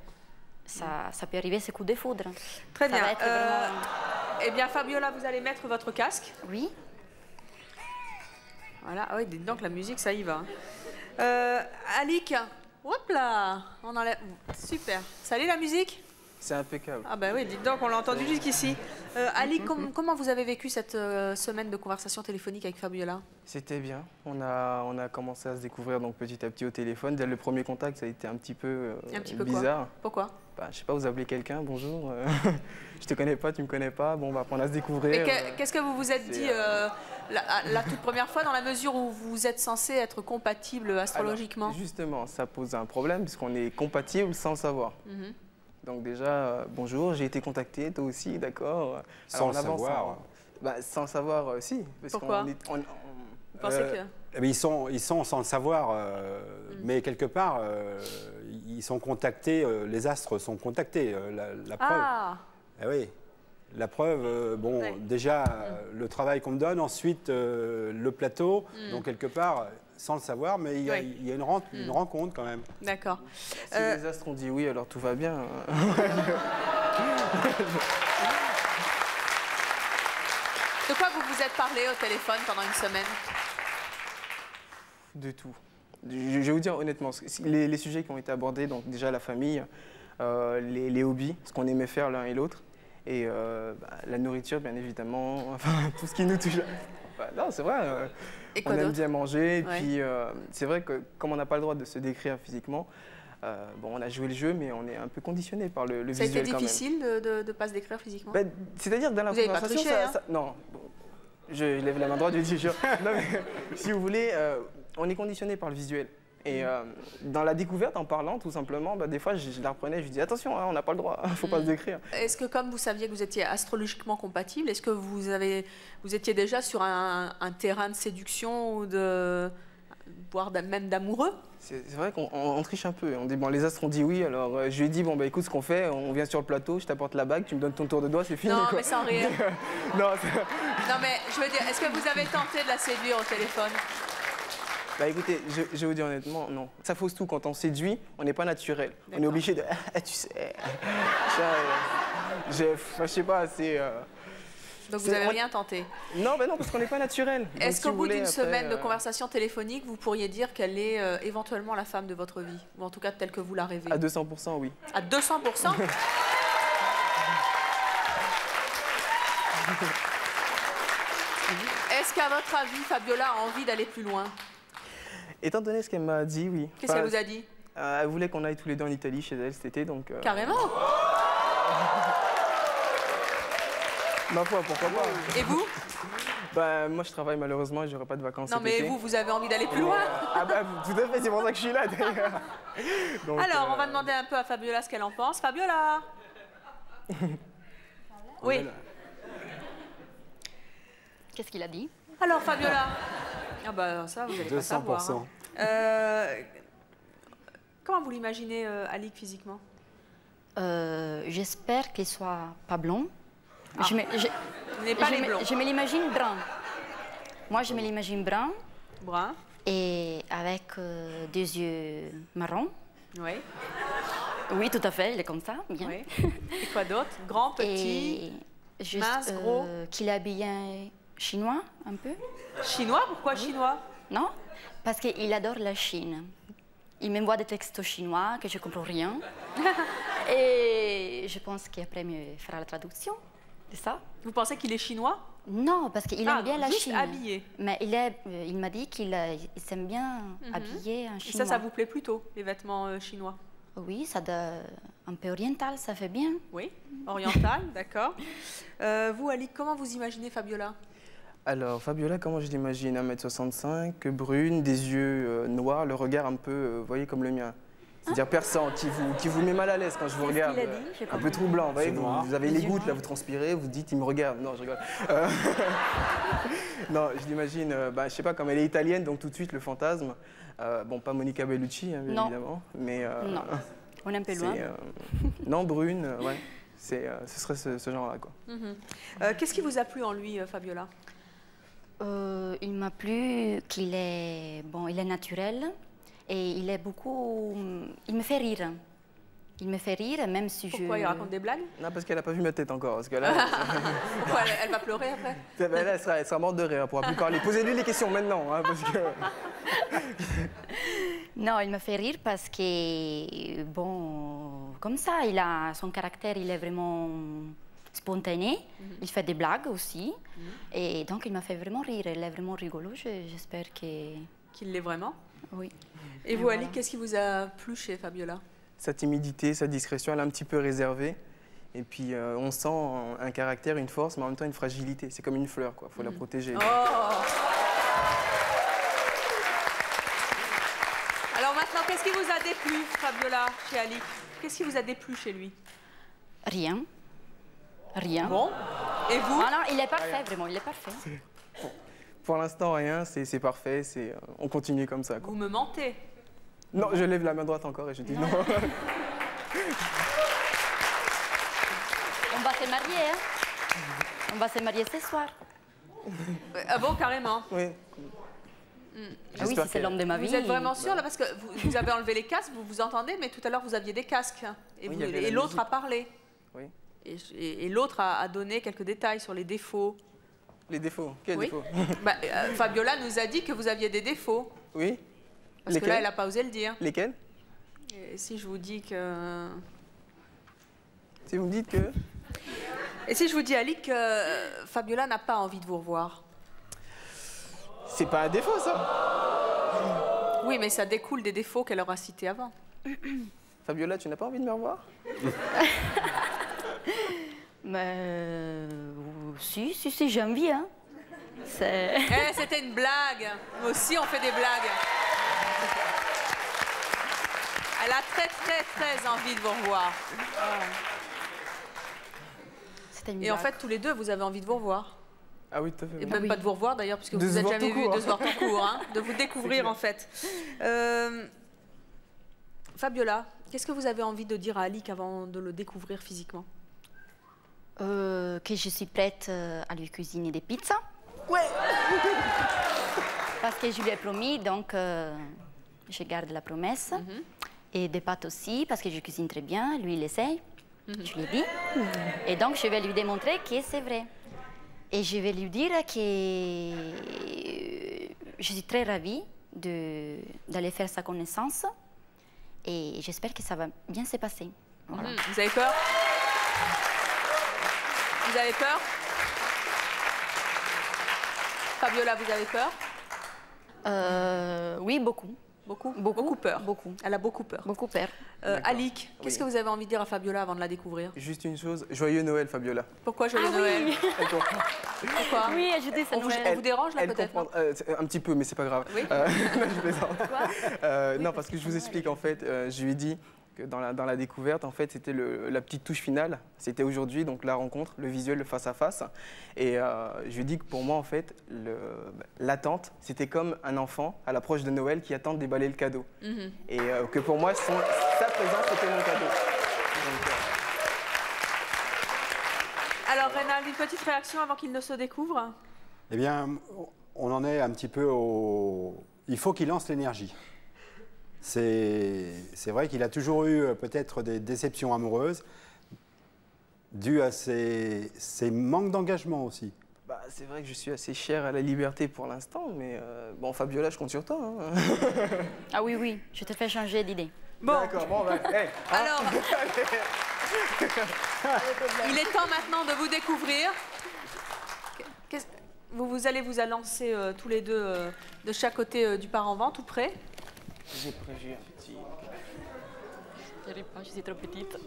S10: ça peut arriver ce coup de foudre.
S5: Très bien. Eh bien, Fabiola, vous allez mettre votre casque.
S10: Oui.
S5: Voilà. Ah oui, dites donc, la musique, ça y va. Alix, hop là, on enlève. Super. Ça allait la musique?
S11: C'est impeccable.
S5: Ah ben oui, dites donc, on l'a entendu jusqu'ici. Alix, comment vous avez vécu cette semaine de conversation téléphonique avec Fabiola?
S11: C'était bien. On a commencé à se découvrir donc petit à petit au téléphone. Dès le premier contact, ça a été un petit peu bizarre.
S5: Pourquoi?
S11: Je sais pas, vous appelez quelqu'un, bonjour, je te connais pas, tu me connais pas, bon, on va apprendre à se découvrir.
S5: Qu'est-ce que vous vous êtes dit la toute première fois, dans la mesure où vous êtes censé être compatible astrologiquement?
S11: Alors, justement, ça pose un problème puisqu'on est compatible sans le savoir. Donc déjà, bonjour, j'ai été contacté, toi aussi, d'accord.
S6: Sans le savoir.
S11: Sans le savoir, si. Parce
S5: pourquoi? Vous pensez que...
S6: Ils sont sans le savoir, mais quelque part, ils sont contactés, les astres sont contactés, la preuve.
S5: Ah.
S6: Oui, la preuve, déjà, le travail qu'on me donne, ensuite le plateau, donc quelque part, sans le savoir, mais il y a une rencontre quand même.
S5: D'accord.
S11: Si les astres ont dit oui, alors tout va bien.
S5: De quoi vous vous êtes parlé au téléphone pendant une semaine?
S11: De tout. Je vais vous dire honnêtement, les sujets qui ont été abordés, donc déjà la famille, les hobbies, ce qu'on aimait faire l'un et l'autre, et la nourriture bien évidemment, enfin tout ce qui nous touche. Non, c'est vrai, on aime bien manger, et puis c'est vrai que comme on n'a pas le droit de se décrire physiquement, on a joué le jeu, mais on est un peu conditionné par le visuel quand même.
S5: Ça a été difficile de ne pas se décrire physiquement?
S11: C'est-à-dire dans la conversation, non, je lève la main droite, je dis jure. Non, mais si vous voulez, on est conditionné par le visuel. Et dans la découverte, en parlant, tout simplement, des fois, je la reprenais, je lui dis attention, on n'a pas le droit, il ne faut pas se décrire.
S5: Est-ce que comme vous saviez que vous étiez astrologiquement compatible, est-ce que vous étiez déjà sur un terrain de séduction ou voire même d'amoureux.
S11: C'est vrai qu'on triche un peu. On dit, bon, les astres ont dit oui, alors je lui ai dit, bon, bah écoute, ce qu'on fait, on vient sur le plateau, je t'apporte la bague, tu me donnes ton tour de doigt, c'est fini.
S5: Non,
S11: quoi.
S5: mais sans rire.
S11: Non,
S5: non, mais je veux dire, est-ce que vous avez tenté de la séduire au téléphone?
S11: Bah écoutez, je vais vous dire honnêtement, non. Ça fausse tout. Quand on séduit, on n'est pas naturel. On est obligé de... tu sais... je sais pas, c'est...
S5: Donc vous n'avez rien tenté?
S11: Non, bah non, parce qu'on n'est pas naturel.
S5: Est-ce qu'au bout d'une semaine de conversation téléphonique, vous pourriez dire qu'elle est éventuellement la femme de votre vie? Ou en tout cas telle que vous la rêvez?
S11: À 200%, oui.
S5: À 200%? Est-ce qu'à votre avis, Fabiola a envie d'aller plus loin?
S11: Étant donné ce qu'elle m'a dit, oui.
S5: Qu'est-ce qu'elle vous a dit?
S11: Elle voulait qu'on aille tous les deux en Italie chez elle cet été, donc...
S5: Carrément?
S11: Ma foi, pourquoi pas?
S5: Et vous?
S11: Bah, moi, je travaille malheureusement et j'aurai pas de vacances cet
S5: été. Non, mais vous avez envie d'aller plus loin?
S11: Ah bah, tout à fait, c'est pour ça que je suis là, d'ailleurs.
S5: Alors, on va demander un peu à Fabiola ce qu'elle en pense. Fabiola? Oui.
S10: Qu'est-ce qu'il a dit?
S5: Alors, Fabiola? Ah bah, ça, vous allez pas savoir.
S6: 200%.
S5: Hein. Comment vous l'imaginez, Alix, physiquement?
S10: J'espère qu'il soit pas blond.
S5: Ah. Je
S10: me l'imagine brun. Moi, je me l'imagine brun.
S5: Brun.
S10: Et avec des yeux marrons.
S5: Oui.
S10: Oui, tout à fait, il est comme ça, bien.
S5: Oui. Et quoi d'autre? Grand, petit, mince, gros?
S10: Qu'il est habillé chinois, un peu.
S5: Chinois? Pourquoi chinois?
S10: Non, parce qu'il adore la Chine. Il m'envoie des textos chinois que je ne comprends rien. Et je pense qu'après, il me fera la traduction. C'est ça?
S5: Vous pensez qu'il est chinois?
S10: Non, parce qu'il aime bien la Chine.
S5: Habillé.
S10: Mais il m'a dit qu'il s'aime bien habiller en chinois.
S5: Et ça vous plaît plutôt, les vêtements chinois?
S10: Oui, ça un peu oriental, ça fait bien.
S5: Oui, oriental, d'accord. Vous, Ali, comment vous imaginez Fabiola?
S11: Alors, Fabiola, comment je l'imagine? 1m65, brune, des yeux noirs, le regard un peu, vous voyez, comme le mien. C'est-à-dire perçant, qui vous met mal à l'aise quand je vous regarde. Un peu troublant, vous voyez, vous avez les gouttes, là, vous transpirez, vous dites, il me regarde. Non, je rigole. Non, je l'imagine, je sais pas, comme elle est italienne, donc tout de suite, le fantasme. Bon, pas Monica Bellucci, hein, bien évidemment, mais...
S10: non, on est un peu loin.
S11: Non, brune, ouais, ce serait ce genre-là, quoi.
S5: Qu'est-ce qui vous a plu en lui, Fabiola?
S10: Il m'a plu qu'il est, il est naturel. Et il est beaucoup... Il me fait rire. Il me fait rire, même si
S5: Pourquoi il raconte des blagues?
S11: Non, parce qu'elle n'a pas vu ma tête encore. Parce que là,
S5: elle va pleurer après?
S11: Ben là, elle sera morte de rire, elle ne pourra plus parler. Posez-lui les questions maintenant. Hein, parce que...
S10: Non, il me fait rire parce que, comme ça, son caractère, il est vraiment spontané. Il fait des blagues aussi. Et donc, il m'a fait vraiment rire. Il est vraiment rigolo. J'espère
S5: qu'il l'est vraiment?
S10: Oui.
S5: Et vous, Ali, qu'est-ce qui vous a plu chez Fabiola?
S11: Sa timidité, sa discrétion, elle est un petit peu réservée. Et puis, on sent un caractère, une force, mais en même temps une fragilité. C'est comme une fleur, quoi. Il faut la protéger.
S5: Oh. Alors maintenant, qu'est-ce qui vous a déplu, Fabiola, chez Ali? Qu'est-ce qui vous a déplu chez lui?
S10: Rien. Rien.
S5: Bon. Et vous?
S10: Ah non, il est parfait, vraiment, il est parfait.
S11: Pour l'instant, rien, c'est parfait, on continue comme ça, quoi.
S5: Vous me mentez?
S11: Non, je lève la main droite encore et je dis non.
S10: On va se marier, hein? On va se marier ce soir.
S5: Ah bon, carrément?
S11: Oui.
S10: Ah oui, c'est l'homme de ma vie.
S5: Vous êtes vraiment sûr, là, parce que vous avez enlevé les casques, vous vous entendez, mais tout à l'heure, vous aviez des casques. Et l'autre a parlé.
S11: Oui.
S5: Et l'autre a donné quelques détails sur les défauts.
S11: Les défauts? Quels défauts?
S5: Fabiola nous a dit que vous aviez des défauts.
S11: Oui.
S5: Parce que là, elle n'a pas osé le dire.
S11: Lesquels?
S5: Et si je vous dis que...
S11: Si vous me dites que...
S5: Et si je vous dis, Ali, que Fabiola n'a pas envie de vous revoir?
S11: C'est pas un défaut, ça.
S5: Oui, mais ça découle des défauts qu'elle aura cités avant.
S11: Fabiola, tu n'as pas envie de me revoir?
S10: Mais si, j'ai envie, hein.
S5: C'était une blague. Nous aussi, on fait des blagues. Elle a très envie de vous revoir.
S10: Une
S5: Et en fait, tous les deux, vous avez envie de vous revoir.
S11: Ah oui, tout à fait.
S5: Et même pas de vous revoir d'ailleurs, puisque vous vous êtes jamais vu, de se voir tout court, hein, de vous découvrir en fait. Fabiola, qu'est-ce que vous avez envie de dire à Alick avant de le découvrir physiquement?
S10: Que je suis prête à lui cuisiner des pizzas.
S5: Ouais.
S10: Parce que je lui ai promis, donc je garde la promesse. Et des pâtes aussi, parce que je cuisine très bien. Lui, il essaye. Je lui ai dit. Et donc, je vais lui démontrer que c'est vrai. Et je vais lui dire que je suis très ravie d'aller faire sa connaissance. Et j'espère que ça va bien se passer. Voilà.
S5: Vous avez peur? Vous avez peur? Fabiola, vous avez peur?
S10: Oui, beaucoup.
S5: Beaucoup peur.
S10: Beaucoup.
S5: Elle a beaucoup peur.
S10: Beaucoup peur.
S5: Alick, qu'est-ce que vous avez envie de dire à Fabiola avant de la découvrir?
S11: Juste une chose, joyeux Noël, Fabiola.
S5: Pourquoi joyeux Noël?
S10: Oui.
S5: Pourquoi?
S10: Oui, ajoutez ça Noël.
S5: Elle vous dérange là peut-être?
S11: Un petit peu, mais c'est pas grave.
S5: Oui.
S11: Je plaisante. Non, parce que je vous explique en fait, je lui ai dit que dans la découverte, en fait, c'était la petite touche finale. C'était aujourd'hui, donc la rencontre, le visuel, le face-à-face. Et je lui ai dit que pour moi, en fait, l'attente, c'était comme un enfant à l'approche de Noël qui attend de déballer le cadeau. Et que pour moi, sa présence, c'était mon cadeau. Donc,
S5: alors, Reynald, une petite réaction avant qu'il ne se découvre?
S6: Eh bien, on en est un petit peu au... Il faut qu'il lance l'énergie. C'est vrai qu'il a toujours eu peut-être des déceptions amoureuses dues à ses manques d'engagement aussi.
S11: Bah, c'est vrai que je suis assez cher à la liberté pour l'instant, mais bon, Fabiola, je compte sur toi. Hein.
S10: Ah oui, oui, je te fais changer d'idée.
S5: Bon.
S11: D'accord, bon, bah, hey, hein.
S5: Alors, il est temps maintenant de vous découvrir. Vous allez vous lancer tous les deux de chaque côté du paravent, tout près.
S11: J'ai prévu un petit...
S10: J'arrive pas, je suis trop petite.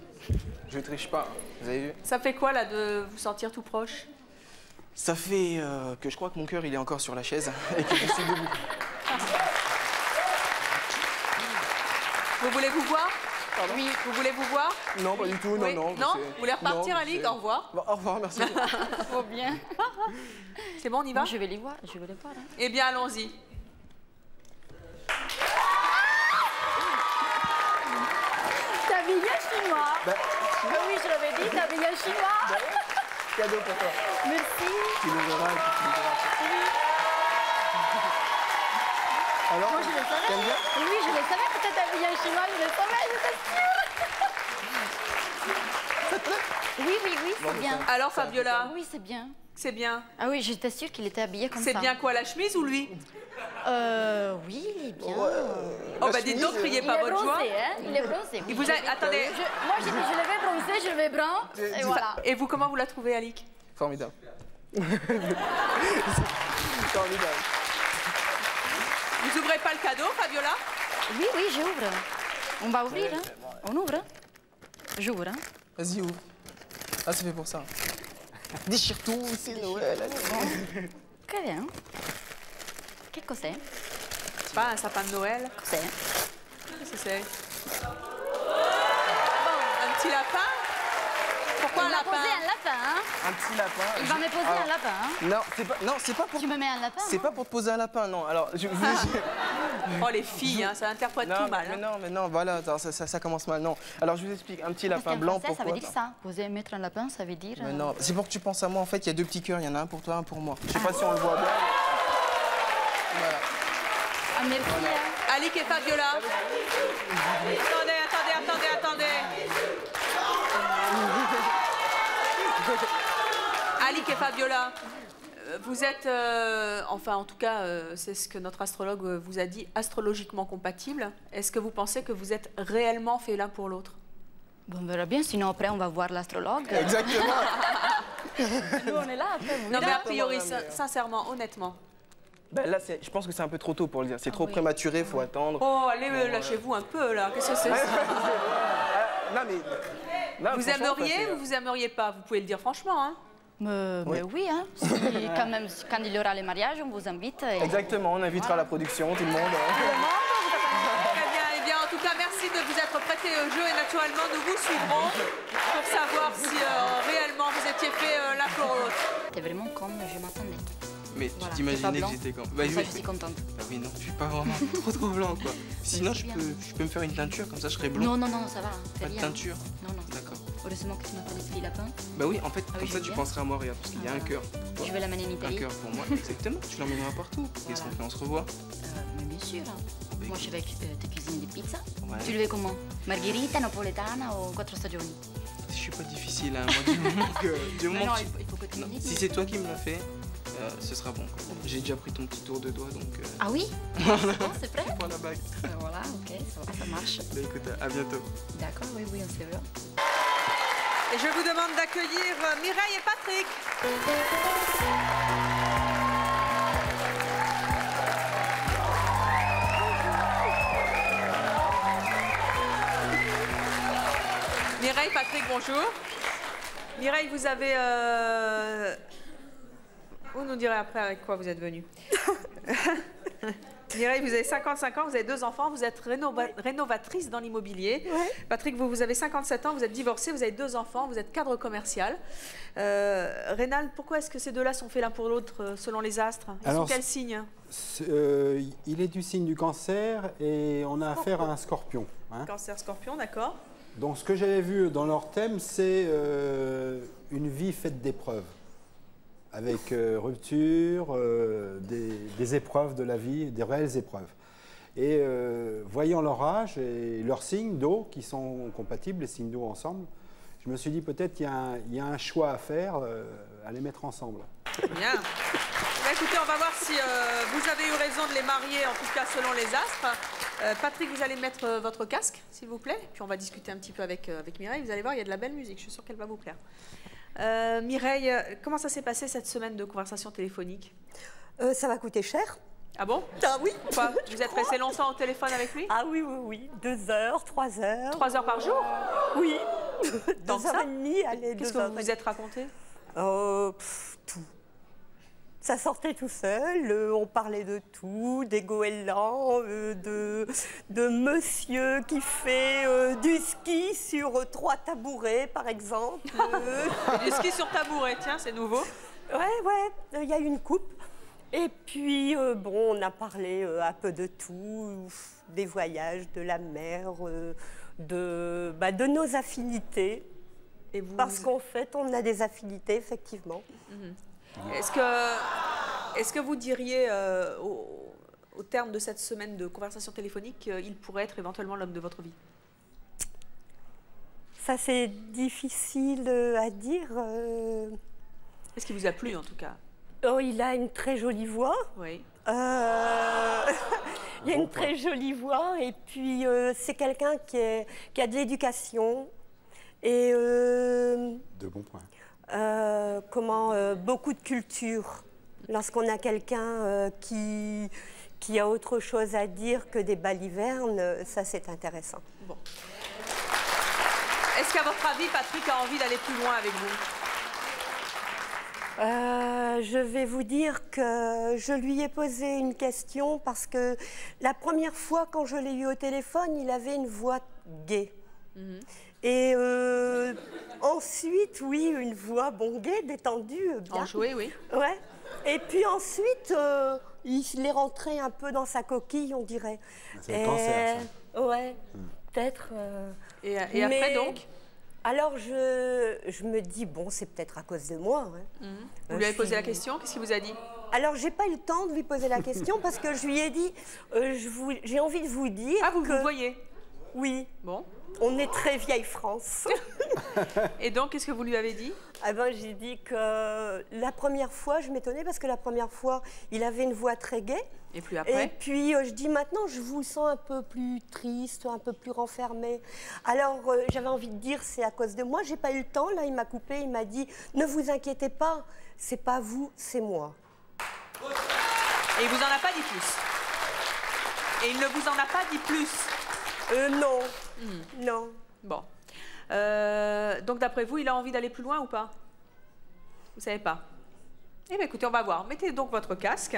S11: Je triche pas, vous avez vu?
S5: Ça fait quoi là de vous sentir tout proche?
S11: Ça fait que je crois que mon cœur il est encore sur la chaise et que je suis debout.
S5: Vous voulez vous voir?
S11: Pardon?
S5: Oui. Vous voulez vous voir?
S11: Non, pas du tout,
S5: oui.
S11: non.
S5: Non? Vous voulez repartir, Alick? Au revoir.
S11: Bon, au revoir, merci.
S10: Trop bien.
S5: C'est bon, on y va?
S10: Moi, je vais les voir, Hein.
S5: Eh bien, allons-y.
S10: T'habilles chinois. Oui, je l'avais dit, t'habilles chinois.
S11: Cadeau pour toi.
S10: Merci.
S11: Tu le verras et tu le verras. Alors,
S10: moi, je le savais.
S11: t'aimes bien?
S10: Oui, je le savais que t'étais habillée chinois, je le savais, j'étais sûre. Oui, c'est bien.
S5: Alors, Fabiola?
S10: Oui, c'est bien.
S5: C'est bien.
S10: Ah oui, j'étais sûre qu'il était habillé comme ça.
S5: C'est bien quoi, la chemise ou lui?
S10: Oui, il est bien.
S5: Oh, bah dites donc, criez pas votre joie.
S10: Hein, il est bronzé.
S5: Il vous a... Attendez.
S10: Moi, j'ai dit, je l'avais bronzé, je vais brun, et voilà.
S5: Et vous, comment vous la trouvez, Alick?
S11: Formidable. Formidable.
S5: Vous ouvrez pas le cadeau, Fabiola?
S10: Oui, j'ouvre. On va ouvrir, hein. On ouvre. J'ouvre, hein.
S11: Vas-y, ouvre. Ah, c'est fait pour ça. Déchire tout, c'est Noël.
S10: Très bien. Qu'est-ce que c'est?
S5: C'est pas un sapin de Noël?
S10: Qu'est-ce
S5: que c'est? Un petit lapin? Pourquoi un lapin?
S10: Il m'a posé un lapin, hein?
S11: Un petit lapin.
S10: Il va me poser un lapin, hein?
S11: Non, c'est pas pour...
S10: Tu me mets un lapin?
S11: C'est pas pour te poser un lapin, non. Alors,
S5: Oh, les filles, hein, ça interprète tout mal.
S11: Mais non, voilà, ça commence mal, non. Alors, je vous explique, un petit lapin blanc,
S10: pourquoi? Ça veut dire ça. Poser, mettre un lapin, ça veut dire...
S11: Mais non, c'est pour que tu penses à moi, en fait, il y a deux petits cœurs, il y en a un pour toi, un pour moi. Je sais pas si on le voit bien. Voilà.
S10: Ah, merci.
S5: Voilà. Alick et Fabiola. Attendez. Alick et Fabiola, vous êtes, enfin en tout cas, c'est ce que notre astrologue vous a dit, astrologiquement compatibles. Est-ce que vous pensez que vous êtes réellement faits l'un pour l'autre?
S10: Bon, on verra bien, sinon après on va voir l'astrologue.
S11: Exactement.
S10: Nous on est là, après vous.
S5: Non mais a priori, sincèrement, honnêtement.
S11: Ben là, je pense que c'est un peu trop tôt pour le dire. C'est trop prématuré, il faut attendre.
S5: Oh, allez, lâchez-vous un peu là. Qu'est-ce que c'est ça?
S11: Non, mais... Non,
S5: vous aimeriez ou vous aimeriez pas? Vous pouvez le dire franchement, hein?
S10: Mais oui, hein. Quand même, quand il y aura les mariages, on vous invite. Et...
S11: Exactement, on invitera la production, tout le monde.
S5: Eh bien, en tout cas, merci de vous être prêté au jeu et naturellement, nous vous suivrons pour savoir si réellement vous étiez fait l'un pour l'autre.
S10: c'était vraiment comme je m'attendais.
S11: Mais
S10: Voilà,
S11: tu t'imaginais
S10: c'est pas
S11: que j'étais comme... Bah,
S10: Ça, je suis contente.
S11: Bah oui, non, je suis pas vraiment trop blanc, quoi. Sinon, je peux me faire une teinture, comme ça, je serais blond.
S10: Non, ça va, c'est
S11: Pas de
S10: rien.
S11: teinture.
S10: Non.
S11: D'accord.
S10: Heureusement que tu m'as pas dit lapin.
S11: Bah oui, en fait,
S10: Ah oui,
S11: comme
S10: je
S11: ça,
S10: veux
S11: tu
S10: bien.
S11: penseras à moi, regarde, parce qu'il y a un cœur.
S10: Je vais l'amener en Italie.
S11: Un cœur pour moi, exactement. Tu l'emmèneras partout. Qu'est-ce qu'on fait? On se revoit?
S10: Mais bien sûr. Moi, je vais te cuisiner des pizzas.
S11: Ouais.
S10: Tu le veux comment? Margherita, napoletana ou 4 stagioni?
S11: Je suis pas difficile, hein. Moi, du moment
S10: non,
S11: que
S10: il faut que tu me dises.
S11: si c'est toi qui me l'as fait, ce sera bon. J'ai déjà pris ton petit tour de doigt, donc...
S10: Ah oui? C'est bon, c'est prêt?
S11: Tu prends la bague.
S10: Voilà, ok, ça marche.
S11: Bah écoute, à bientôt.
S10: D'accord, oui, on se verra.
S5: Et je vous demande d'accueillir Mireille et Patrick. Mireille, Patrick, bonjour. Mireille, vous avez... Vous nous direz après avec quoi vous êtes venue. Mireille, vous avez 55 ans, vous avez 2 enfants, vous êtes rénovatrice dans l'immobilier.
S7: Ouais.
S5: Patrick, vous avez 57 ans, vous êtes divorcé, vous avez 2 enfants, vous êtes cadre commercial. Rénal, pourquoi est-ce que ces deux-là sont faits l'un pour l'autre selon les astres? Ils sont quel signe?
S6: Il est du signe du cancer et on a affaire à un scorpion. Hein.
S5: Cancer, scorpion, d'accord.
S6: Donc ce que j'avais vu dans leur thème, c'est une vie faite d'épreuves. Avec rupture, des épreuves de la vie, des réelles épreuves. Et voyant leur âge et leurs signes d'eau qui sont compatibles, les signes d'eau ensemble, je me suis dit peut-être qu'il y a un choix à faire, à les mettre ensemble.
S5: Bien. Bah, écoutez, on va voir si vous avez eu raison de les marier, en tout cas selon les astres. Patrick, vous allez mettre votre casque, s'il vous plaît. Puis on va discuter un petit peu avec Mireille. Vous allez voir, il y a de la belle musique. Je suis sûre qu'elle va vous plaire. Mireille, comment ça s'est passé cette semaine de conversation téléphonique?
S12: Ça va coûter cher.
S5: Ah bon?
S12: Ah oui.
S5: Quoi? Vous êtes resté longtemps au téléphone avec lui?
S12: Ah oui. 2 heures, 3 heures.
S5: 3 heures par jour?
S12: Oui.
S5: Tant
S12: 2
S5: que
S12: heures
S5: ça?
S12: et demie, allez.
S5: Qu'est-ce que vous vous êtes raconté?
S12: Tout. Ça sortait tout seul, on parlait de tout, des goélands, de monsieur qui fait du ski sur 3 tabourets, par exemple.
S5: Du ski sur tabouret, tiens, c'est nouveau.
S12: Ouais, il y a eu une coupe. Et puis, bon, on a parlé un peu de tout, des voyages, de la mer, de nos affinités.
S5: Et vous...
S12: Parce qu'en fait, on a des affinités, effectivement.
S5: Est-ce que vous diriez, au terme de cette semaine de conversation téléphonique, qu'il pourrait être éventuellement l'homme de votre vie?
S12: Ça, c'est difficile à dire.
S5: Est-ce qu'il vous a plu, en tout cas?
S12: Oh, il a une très jolie voix.
S5: Oui.
S12: Il y a une très jolie voix. Et puis, c'est quelqu'un qui a de l'éducation. Et...
S6: De bons points.
S12: Beaucoup de culture. Lorsqu'on a quelqu'un qui a autre chose à dire que des balivernes, ça c'est intéressant.
S5: Bon. Est-ce qu'à votre avis, Patrick a envie d'aller plus loin avec vous?
S12: Je vais vous dire que je lui ai posé une question parce que la première fois quand je l'ai eu au téléphone, il avait une voix gaie. Et ensuite, oui, une voix gaie, détendue, bien.
S5: Enjouée, oui.
S12: Ouais. Et puis ensuite, il est rentré un peu dans sa coquille, on dirait.
S6: C'est le cancer, ça.
S12: Ouais, peut-être.
S5: Et après, donc?
S12: Alors, je me dis, bon, c'est peut-être à cause de moi. Hein.
S5: Vous lui avez posé la question? Qu'est-ce qu'il vous a dit?
S12: Alors, j'ai pas eu le temps de lui poser la question parce que je lui ai dit, j'ai envie de vous dire
S5: que... vous voyez?
S12: Oui.
S5: Bon.
S12: On est très vieille France.
S5: Et donc, qu'est-ce que vous lui avez dit?
S12: J'ai dit que la première fois, je m'étonnais parce que la première fois, il avait une voix très gaie.
S5: Et puis après?
S12: Et puis, je dis maintenant, je vous sens un peu plus triste, un peu plus renfermé. Alors, j'avais envie de dire, c'est à cause de moi. J'ai pas eu le temps. Là, il m'a coupé. Il m'a dit, ne vous inquiétez pas, c'est pas vous, c'est moi.
S5: Et il vous en a pas dit plus? Et il ne vous en a pas dit plus?
S12: Non. Non.
S5: Bon. Donc, d'après vous, il a envie d'aller plus loin ou pas? Vous savez pas? Eh bien, écoutez, on va voir. Mettez donc votre casque.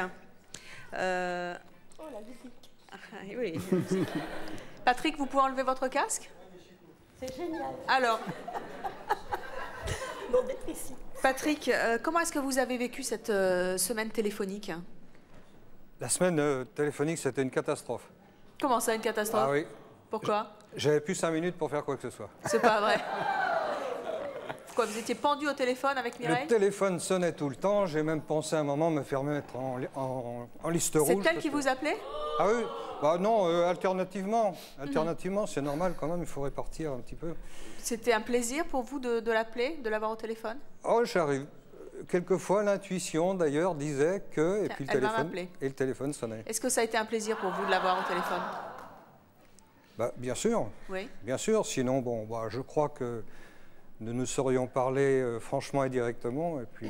S12: Oh, la musique.
S5: Oui. Patrick, vous pouvez enlever votre casque?
S12: C'est génial.
S5: Alors?
S12: Bon, Ici.
S5: Patrick, comment est-ce que vous avez vécu cette semaine téléphonique?
S13: La semaine téléphonique, c'était une catastrophe.
S5: Comment ça, une catastrophe?
S13: Ah oui.
S5: Pourquoi?
S13: J'avais plus 5 minutes pour faire quoi que ce soit.
S5: C'est pas vrai. Quoi, vous étiez pendu au téléphone avec Mireille?
S13: Le téléphone sonnait tout le temps. J'ai même pensé à un moment me faire mettre en liste rouge.
S5: C'est elle qui vous appelait?
S13: Ah oui. Bah non, alternativement. Alternativement, c'est normal quand même, il faut répartir un petit peu.
S5: C'était un plaisir pour vous de l'appeler, de l'avoir au téléphone?
S13: Oh, j'arrive. Quelquefois, l'intuition, d'ailleurs, disait que... Et puis le téléphone sonnait.
S5: Est-ce que ça a été un plaisir pour vous de l'avoir au téléphone?
S13: Bah, bien sûr.
S5: Oui.
S13: Bien sûr. Sinon, bon, bah, je crois que nous nous serions parlé franchement et directement. Et puis...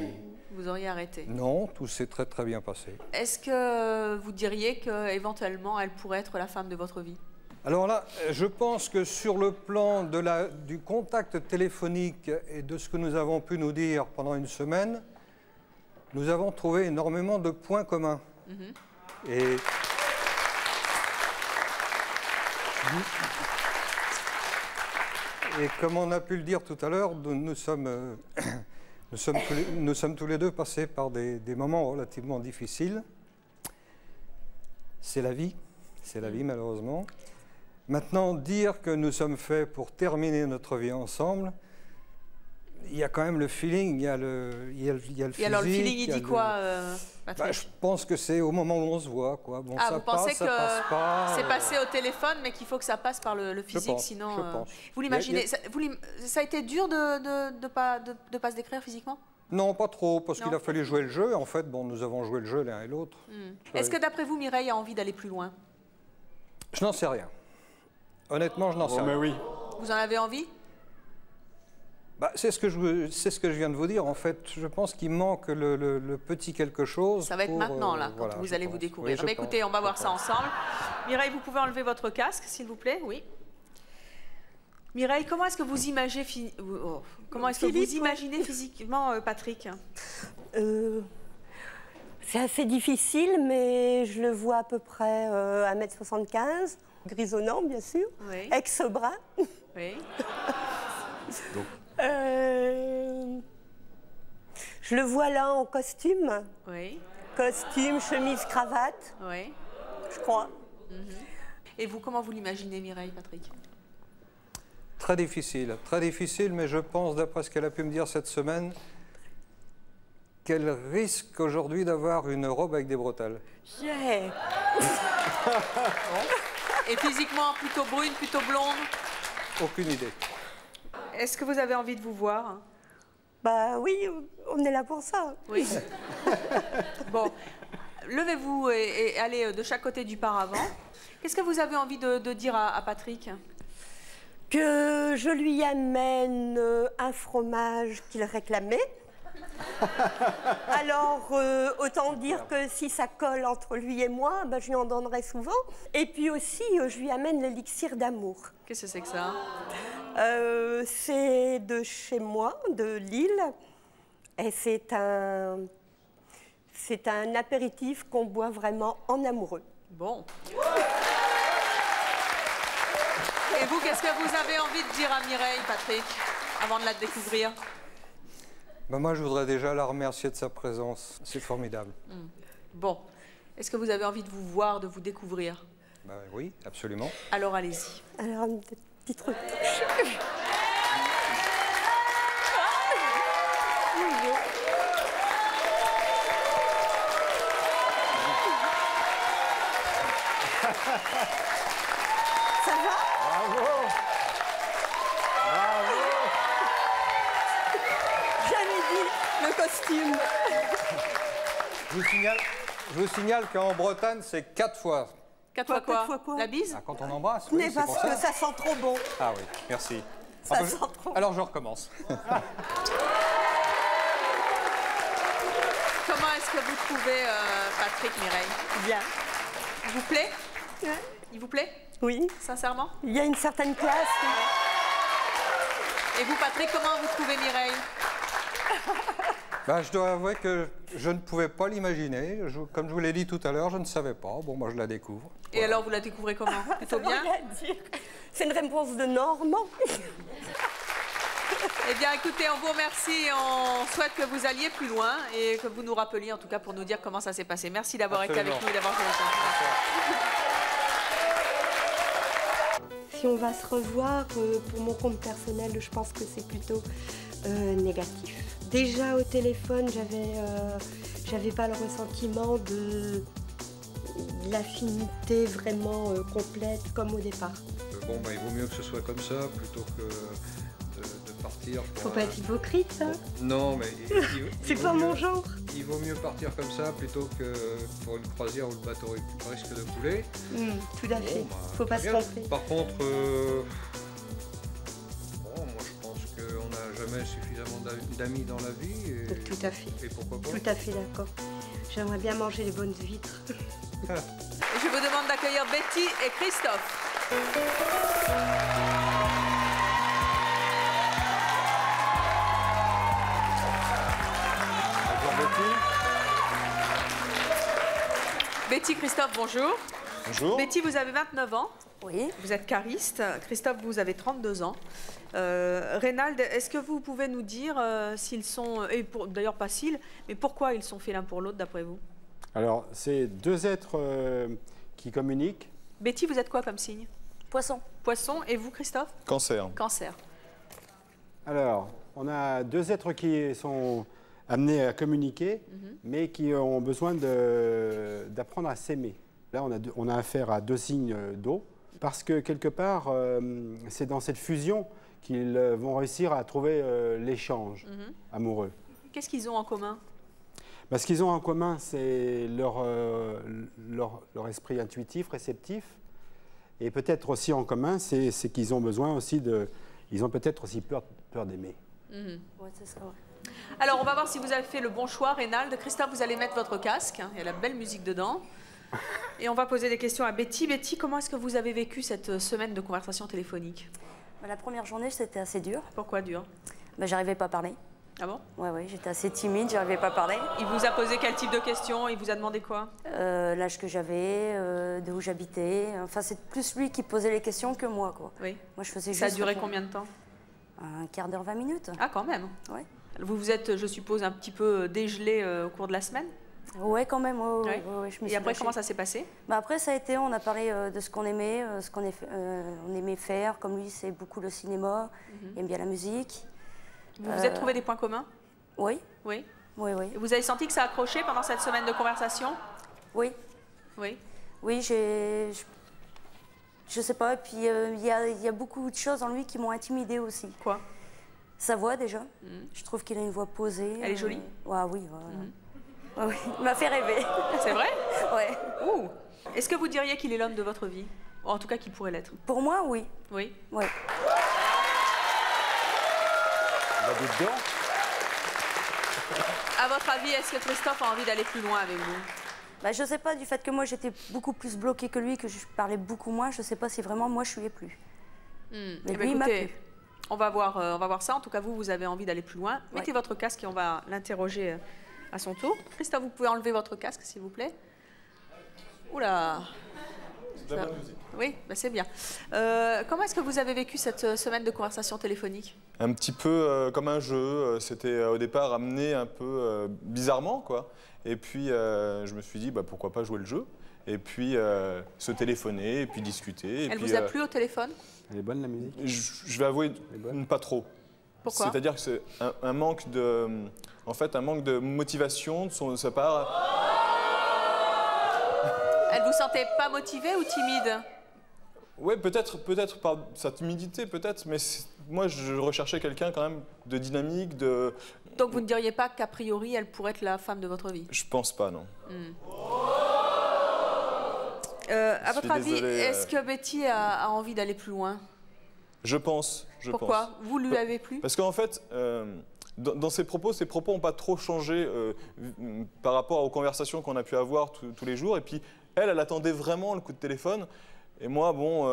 S5: Vous auriez arrêté? Non,
S13: tout s'est très, très bien passé.
S5: Est-ce que vous diriez qu'éventuellement, elle pourrait être la femme de votre vie?
S13: Alors là, je pense que sur le plan du contact téléphonique et de ce que nous avons pu nous dire pendant une semaine, nous avons trouvé énormément de points communs. Et comme on a pu le dire tout à l'heure, nous sommes tous les deux passés par des moments relativement difficiles. C'est la vie malheureusement. Maintenant, dire que nous sommes faits pour terminer notre vie ensemble, il y a quand même le feeling, il y a le physique.
S5: Et alors le feeling, il dit quoi, Patrick?
S13: Je pense que c'est au moment où on se voit, quoi. Bon,
S5: ah,
S13: ça
S5: vous pensez
S13: passe, ça passe pas,
S5: c'est passé au téléphone, mais qu'il faut que ça passe par le physique, sinon...
S13: Je pense.
S5: Vous l'imaginez, ça a été dur de pas se décrire physiquement?
S13: Non, pas trop, parce qu'il a fallu jouer le jeu. En fait, bon, nous avons joué le jeu l'un et l'autre.
S5: Est-ce que d'après vous, Mireille a envie d'aller plus loin?
S13: Je n'en sais rien. Honnêtement, je n'en sais rien.
S6: Mais oui.
S5: Vous en avez envie?
S13: Bah, c'est ce que je viens de vous dire. En fait, je pense qu'il manque le petit quelque chose.
S5: Ça va être maintenant, là, quand vous allez vous découvrir. Oui, écoutez, on va voir ça ensemble. Mireille, vous pouvez enlever votre casque, s'il vous plaît? Oui. Mireille, comment est-ce que vous imaginez, physiquement Patrick?
S12: C'est assez difficile, mais je le vois à peu près 1m75, grisonnant bien sûr,
S5: oui.
S12: Ex-brun.
S5: Oui.
S12: Je le vois là en costume.
S5: Oui.
S12: Costume, chemise, cravate.
S5: Oui.
S12: Je crois.
S5: Et vous, comment vous l'imaginez, Mireille, Patrick?
S13: Très difficile, mais je pense, d'après ce qu'elle a pu me dire cette semaine, qu'elle risque aujourd'hui d'avoir une robe avec des bretelles.
S12: Yeah.
S5: Et physiquement, plutôt brune, plutôt blonde?
S13: Aucune idée.
S5: Est-ce que vous avez envie de vous voir?
S12: Bah oui, on est là pour ça.
S5: Oui. Bon, levez-vous et allez de chaque côté du paravent. Qu'est-ce que vous avez envie de dire à Patrick?
S12: Que je lui amène un fromage qu'il réclamait. Alors, autant dire que si ça colle entre lui et moi, ben, je lui en donnerai souvent. Et puis aussi, je lui amène l'élixir d'amour.
S5: Qu'est-ce que c'est que ça?
S12: C'est de chez moi, de Lille. Et c'est un apéritif qu'on boit vraiment en amoureux.
S5: Bon. Et vous, qu'est-ce que vous avez envie de dire à Mireille, Patrick, avant de la découvrir?
S13: Ben moi, je voudrais déjà la remercier de sa présence. C'est formidable.
S5: Bon. Est-ce que vous avez envie de vous voir, de vous découvrir?
S13: Ben oui, absolument.
S5: Alors, allez-y.
S12: Alors, une petite retouche. Ça va?
S6: Bravo! Bravo!
S12: J'avais dit le costume.
S13: Je vous signale qu'en Bretagne, c'est 4 fois.
S5: 4 fois quoi? La bise?
S13: Ah, quand on embrasse,
S12: Mais
S13: oui, c'est
S12: parce
S13: pour
S12: que
S13: ça.
S12: ça sent trop bon.
S13: Ah oui, merci.
S12: Ça sent trop bon.
S13: Alors, je recommence.
S5: Comment est-ce que vous trouvez Patrick, Mireille?
S12: Bien.
S5: Il vous plaît? Il vous plaît?
S12: Oui.
S5: Sincèrement?
S12: Il y a une certaine classe.
S5: Et vous, Patrick, comment vous trouvez Mireille?
S13: Ben, je dois avouer que je ne pouvais pas l'imaginer. Comme je vous l'ai dit tout à l'heure, je ne savais pas. Bon, moi, je la découvre.
S5: Et alors, vous la découvrez comment? Plutôt bien?
S12: C'est une réponse de Normand.
S5: Eh bien, écoutez, on vous remercie. On souhaite que vous alliez plus loin et que vous nous rappeliez, en tout cas, pour nous dire comment ça s'est passé. Merci d'avoir été avec nous et d'avoir joué le jeu.
S12: Si on va se revoir, pour mon compte personnel, je pense que c'est plutôt négatif. Déjà au téléphone, j'avais pas le ressentiment de l'affinité vraiment complète comme au départ.
S13: Bon, il vaut mieux que ce soit comme ça plutôt que de partir.
S12: Faut pas être hypocrite, ça.
S13: Non, mais
S12: c'est pas mon genre.
S13: Il vaut mieux partir comme ça plutôt que pour une croisière où le bateau risque de couler.
S12: Tout à fait. Faut pas se tromper.
S13: Par contre, moi je pense qu'on n'a jamais suffisamment d'amis dans la vie. Et,
S12: tout à fait.
S13: Et pourquoi pas?
S12: Tout à fait d'accord. J'aimerais bien manger les bonnes huîtres.
S5: Je vous demande d'accueillir Betty et Christophe. Betty, Christophe, bonjour.
S14: Bonjour.
S5: Betty, vous avez 29 ans.
S7: Oui.
S5: Vous êtes cariste. Christophe, vous avez 32 ans. Reynald, est-ce que vous pouvez nous dire s'ils sont, et d'ailleurs pas s'ils, mais pourquoi ils sont faits l'un pour l'autre d'après vous?
S6: Alors, c'est deux êtres qui communiquent.
S5: Betty, vous êtes quoi comme signe?
S7: Poisson.
S5: Poisson. Et vous, Christophe?
S14: Cancer.
S5: Cancer.
S6: Alors, on a deux êtres qui sont amenés à communiquer, mais qui ont besoin d'apprendre à s'aimer. Là, on a affaire à deux signes d'eau, parce que quelque part, c'est dans cette fusion qu'ils vont réussir à trouver l'échange amoureux.
S5: Qu'est-ce qu'ils ont en commun?
S6: Ce qu'ils ont en commun, c'est leur esprit intuitif, réceptif. Et peut-être aussi en commun, c'est qu'ils ont besoin aussi de... Ils ont peut-être aussi peur d'aimer.
S7: Ouais, c'est ça, ouais.
S5: Alors, on va voir si vous avez fait le bon choix, Reynald. Christophe, vous allez mettre votre casque. Il y a la belle musique dedans. Et on va poser des questions à Betty. Betty, comment est-ce que vous avez vécu cette semaine de conversation téléphonique?
S9: La première journée, c'était assez dur.
S5: Pourquoi dur?
S9: J'arrivais pas à parler.
S5: Ah bon?
S9: Ouais, j'étais assez timide, j'arrivais pas à parler.
S5: Il vous a posé quel type de questions? Il vous a demandé quoi?
S9: L'âge que j'avais, de où j'habitais. Enfin, c'est plus lui qui posait les questions que moi, quoi.
S5: Oui.
S9: Moi, je faisais
S5: Ça a
S9: juste
S5: duré combien de temps?
S9: Un quart d'heure, 20 minutes.
S5: Ah, quand même.
S9: Ouais.
S5: Vous vous êtes, je suppose, un petit peu dégelé au cours de la semaine?
S9: Ouais, quand même.
S5: Ouais.
S9: Je me
S5: Et
S9: suis
S5: après,
S9: lâchée.
S5: comment ça s'est passé?
S9: Après, ça a été, on a parlé de ce qu'on aimait, on aimait faire. Comme lui, c'est beaucoup le cinéma, il aime bien la musique.
S5: Vous vous êtes trouvé des points communs?
S9: Oui.
S5: Oui.
S9: Oui.
S5: Et vous avez senti que ça a accroché pendant cette semaine de conversation?
S9: Oui.
S5: Oui.
S9: Oui, je sais pas. Et puis, il y a beaucoup de choses en lui qui m'ont intimidée aussi.
S5: Quoi?
S9: Sa voix, déjà. Je trouve qu'il a une voix posée.
S5: Elle est jolie?
S9: Ouais, oui. Oui, il m'a fait rêver.
S5: C'est vrai?
S9: Ouais.
S5: Ouh. Est-ce que vous diriez qu'il est l'homme de votre vie? Ou en tout cas, qu'il pourrait l'être?
S9: Pour moi, oui.
S5: Oui.
S9: Ouais.
S6: Dedans.
S5: À votre avis, est-ce que Christophe a envie d'aller plus loin avec vous?
S9: Je sais pas, du fait que moi j'étais beaucoup plus bloquée que lui, que je parlais beaucoup moins, je sais pas si vraiment moi je lui ai plu. Mais lui, il m'a plu.
S5: On va voir ça. En tout cas, vous avez envie d'aller plus loin. Mettez votre casque et on va l'interroger à son tour. Christophe, vous pouvez enlever votre casque, s'il vous plaît. Oula.
S14: C'est de la bonne musique.
S5: Oui, c'est bien. Comment est-ce que vous avez vécu cette semaine de conversation téléphonique?
S14: Un petit peu comme un jeu. C'était au départ amené un peu bizarrement, quoi. Et puis je me suis dit, pourquoi pas jouer le jeu? Et puis se téléphoner, et puis discuter.
S5: Elle vous a plu au téléphone?
S6: Elle est bonne, la musique?
S14: Je vais avouer, pas trop.
S5: Pourquoi?
S14: C'est-à-dire que c'est un manque de... En fait, un manque de motivation de sa part.
S5: Elle vous sentait pas motivée ou timide?
S14: Oui, peut-être par sa timidité, peut-être, mais moi, je recherchais quelqu'un quand même de dynamique, de...
S5: Donc vous ne diriez pas qu'a priori, elle pourrait être la femme de votre vie?
S14: Je pense pas, non.
S5: À votre avis, est-ce que Betty a envie d'aller plus loin?
S14: Je pense.
S5: Pourquoi? Vous lui avez plu?
S14: Parce qu'en fait, dans ses propos n'ont pas trop changé par rapport aux conversations qu'on a pu avoir tous les jours. Et puis, elle attendait vraiment le coup de téléphone. Et moi, bon...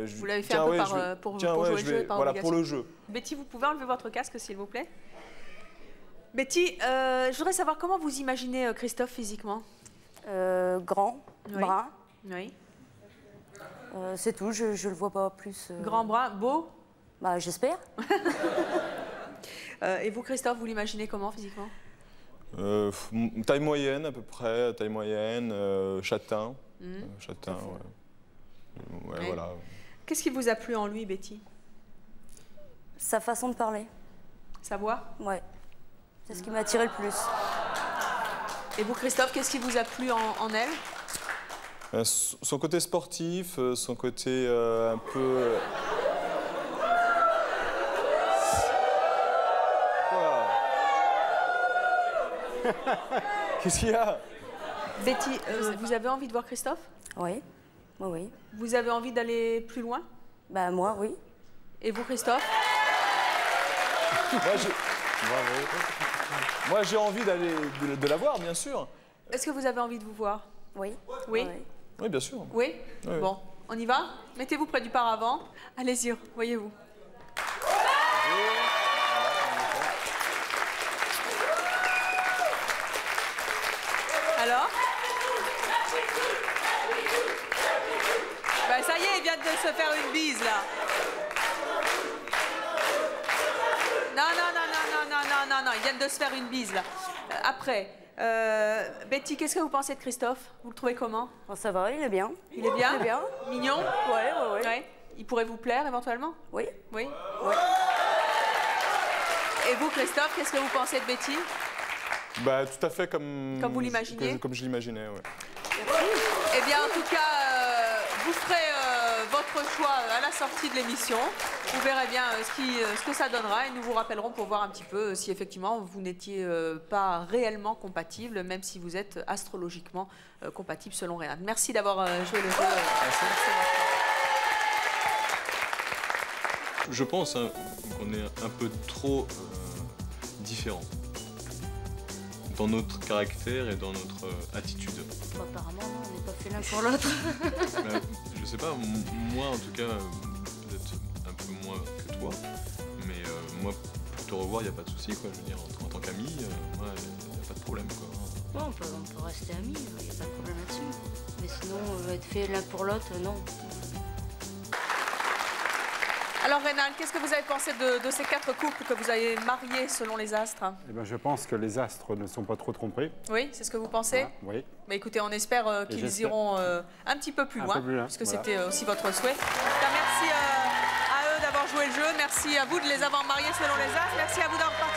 S5: vous l'avez fait un peu pour jouer le jeu, par
S14: voilà, pour le jeu.
S5: Betty, vous pouvez enlever votre casque, s'il vous plaît? Betty, je voudrais savoir comment vous imaginez Christophe physiquement?
S9: Grand, brun.
S5: Oui.
S9: C'est tout, je le vois pas plus.
S5: Grand, brun, beau?
S9: J'espère.
S5: Et vous, Christophe, vous l'imaginez comment physiquement?
S14: Taille moyenne à peu près, taille moyenne, châtain. Châtain, ouais. Ouais, voilà.
S5: Qu'est-ce qui vous a plu en lui, Betty?
S9: Sa façon de parler.
S5: Sa voix?
S9: Ouais. C'est ce qui m'a attiré le plus.
S5: Et vous, Christophe, qu'est-ce qui vous a plu en elle?
S14: Son côté sportif, son côté un peu... Quoi? Qu'est-ce qu'il y a?
S5: Betty, vous avez envie de voir Christophe?
S9: Oui. Oui.
S5: Vous avez envie d'aller plus loin?
S9: Bah moi, oui.
S5: Et vous, Christophe?
S14: Moi, j'ai envie de la voir, bien sûr.
S5: Est-ce que vous avez envie de vous voir?
S9: Oui.
S5: Oui?
S14: Oui, bien sûr.
S5: Oui?
S14: Oui.
S5: Bon, on y va? Mettez-vous près du paravent. Allez-y, voyez-vous. Alors? Ben, ça y est, il vient de se faire une bise, là. Non, ils viennent de se faire une bise, là. Après, Betty, qu'est-ce que vous pensez de Christophe? Vous le trouvez comment?
S9: Oh, ça va, il est bien.
S5: Il est bien?
S9: Il est bien.
S5: Mignon?
S9: Ouais.
S5: Il pourrait vous plaire, éventuellement?
S9: Oui.
S5: Oui? Oui. Et vous, Christophe, qu'est-ce que vous pensez de Betty?
S14: Bah, tout à fait comme...
S5: Comme vous l'imaginez?
S14: Comme je l'imaginais, oui.
S5: Eh bien, en tout cas, vous ferez votre choix à la sortie de l'émission. Vous verrez bien ce que ça donnera et nous vous rappellerons pour voir un petit peu si effectivement vous n'étiez pas réellement compatibles, même si vous êtes astrologiquement compatibles selon Rénal. Merci d'avoir joué le jeu. Merci.
S14: Je pense qu'on est un peu trop différents dans notre caractère et dans notre attitude.
S10: Bon, apparemment, on n'est pas fait l'un pour l'autre.
S14: Je sais pas, moi en tout cas, peut-être un peu moins que toi, mais moi, pour te revoir, il n'y a pas de souci, quoi. Je veux dire, en tant qu'ami, moi, il n'y a pas de problème, quoi.
S10: Ouais, on peut rester amis, il n'y a pas de problème là-dessus. Mais sinon, être fait l'un pour l'autre, non.
S5: Alors Rénal, qu'est-ce que vous avez pensé de ces 4 couples que vous avez mariés selon les astres?
S6: Eh ben, je pense que les astres ne sont pas trop trompés.
S5: Oui, c'est ce que vous pensez?
S6: Voilà, oui.
S5: Mais écoutez, on espère qu'ils iront un petit peu plus loin, puisque
S6: voilà.
S5: C'était aussi votre souhait. Merci à eux d'avoir joué le jeu, merci à vous de les avoir mariés selon les astres, merci à vous d'avoir participé.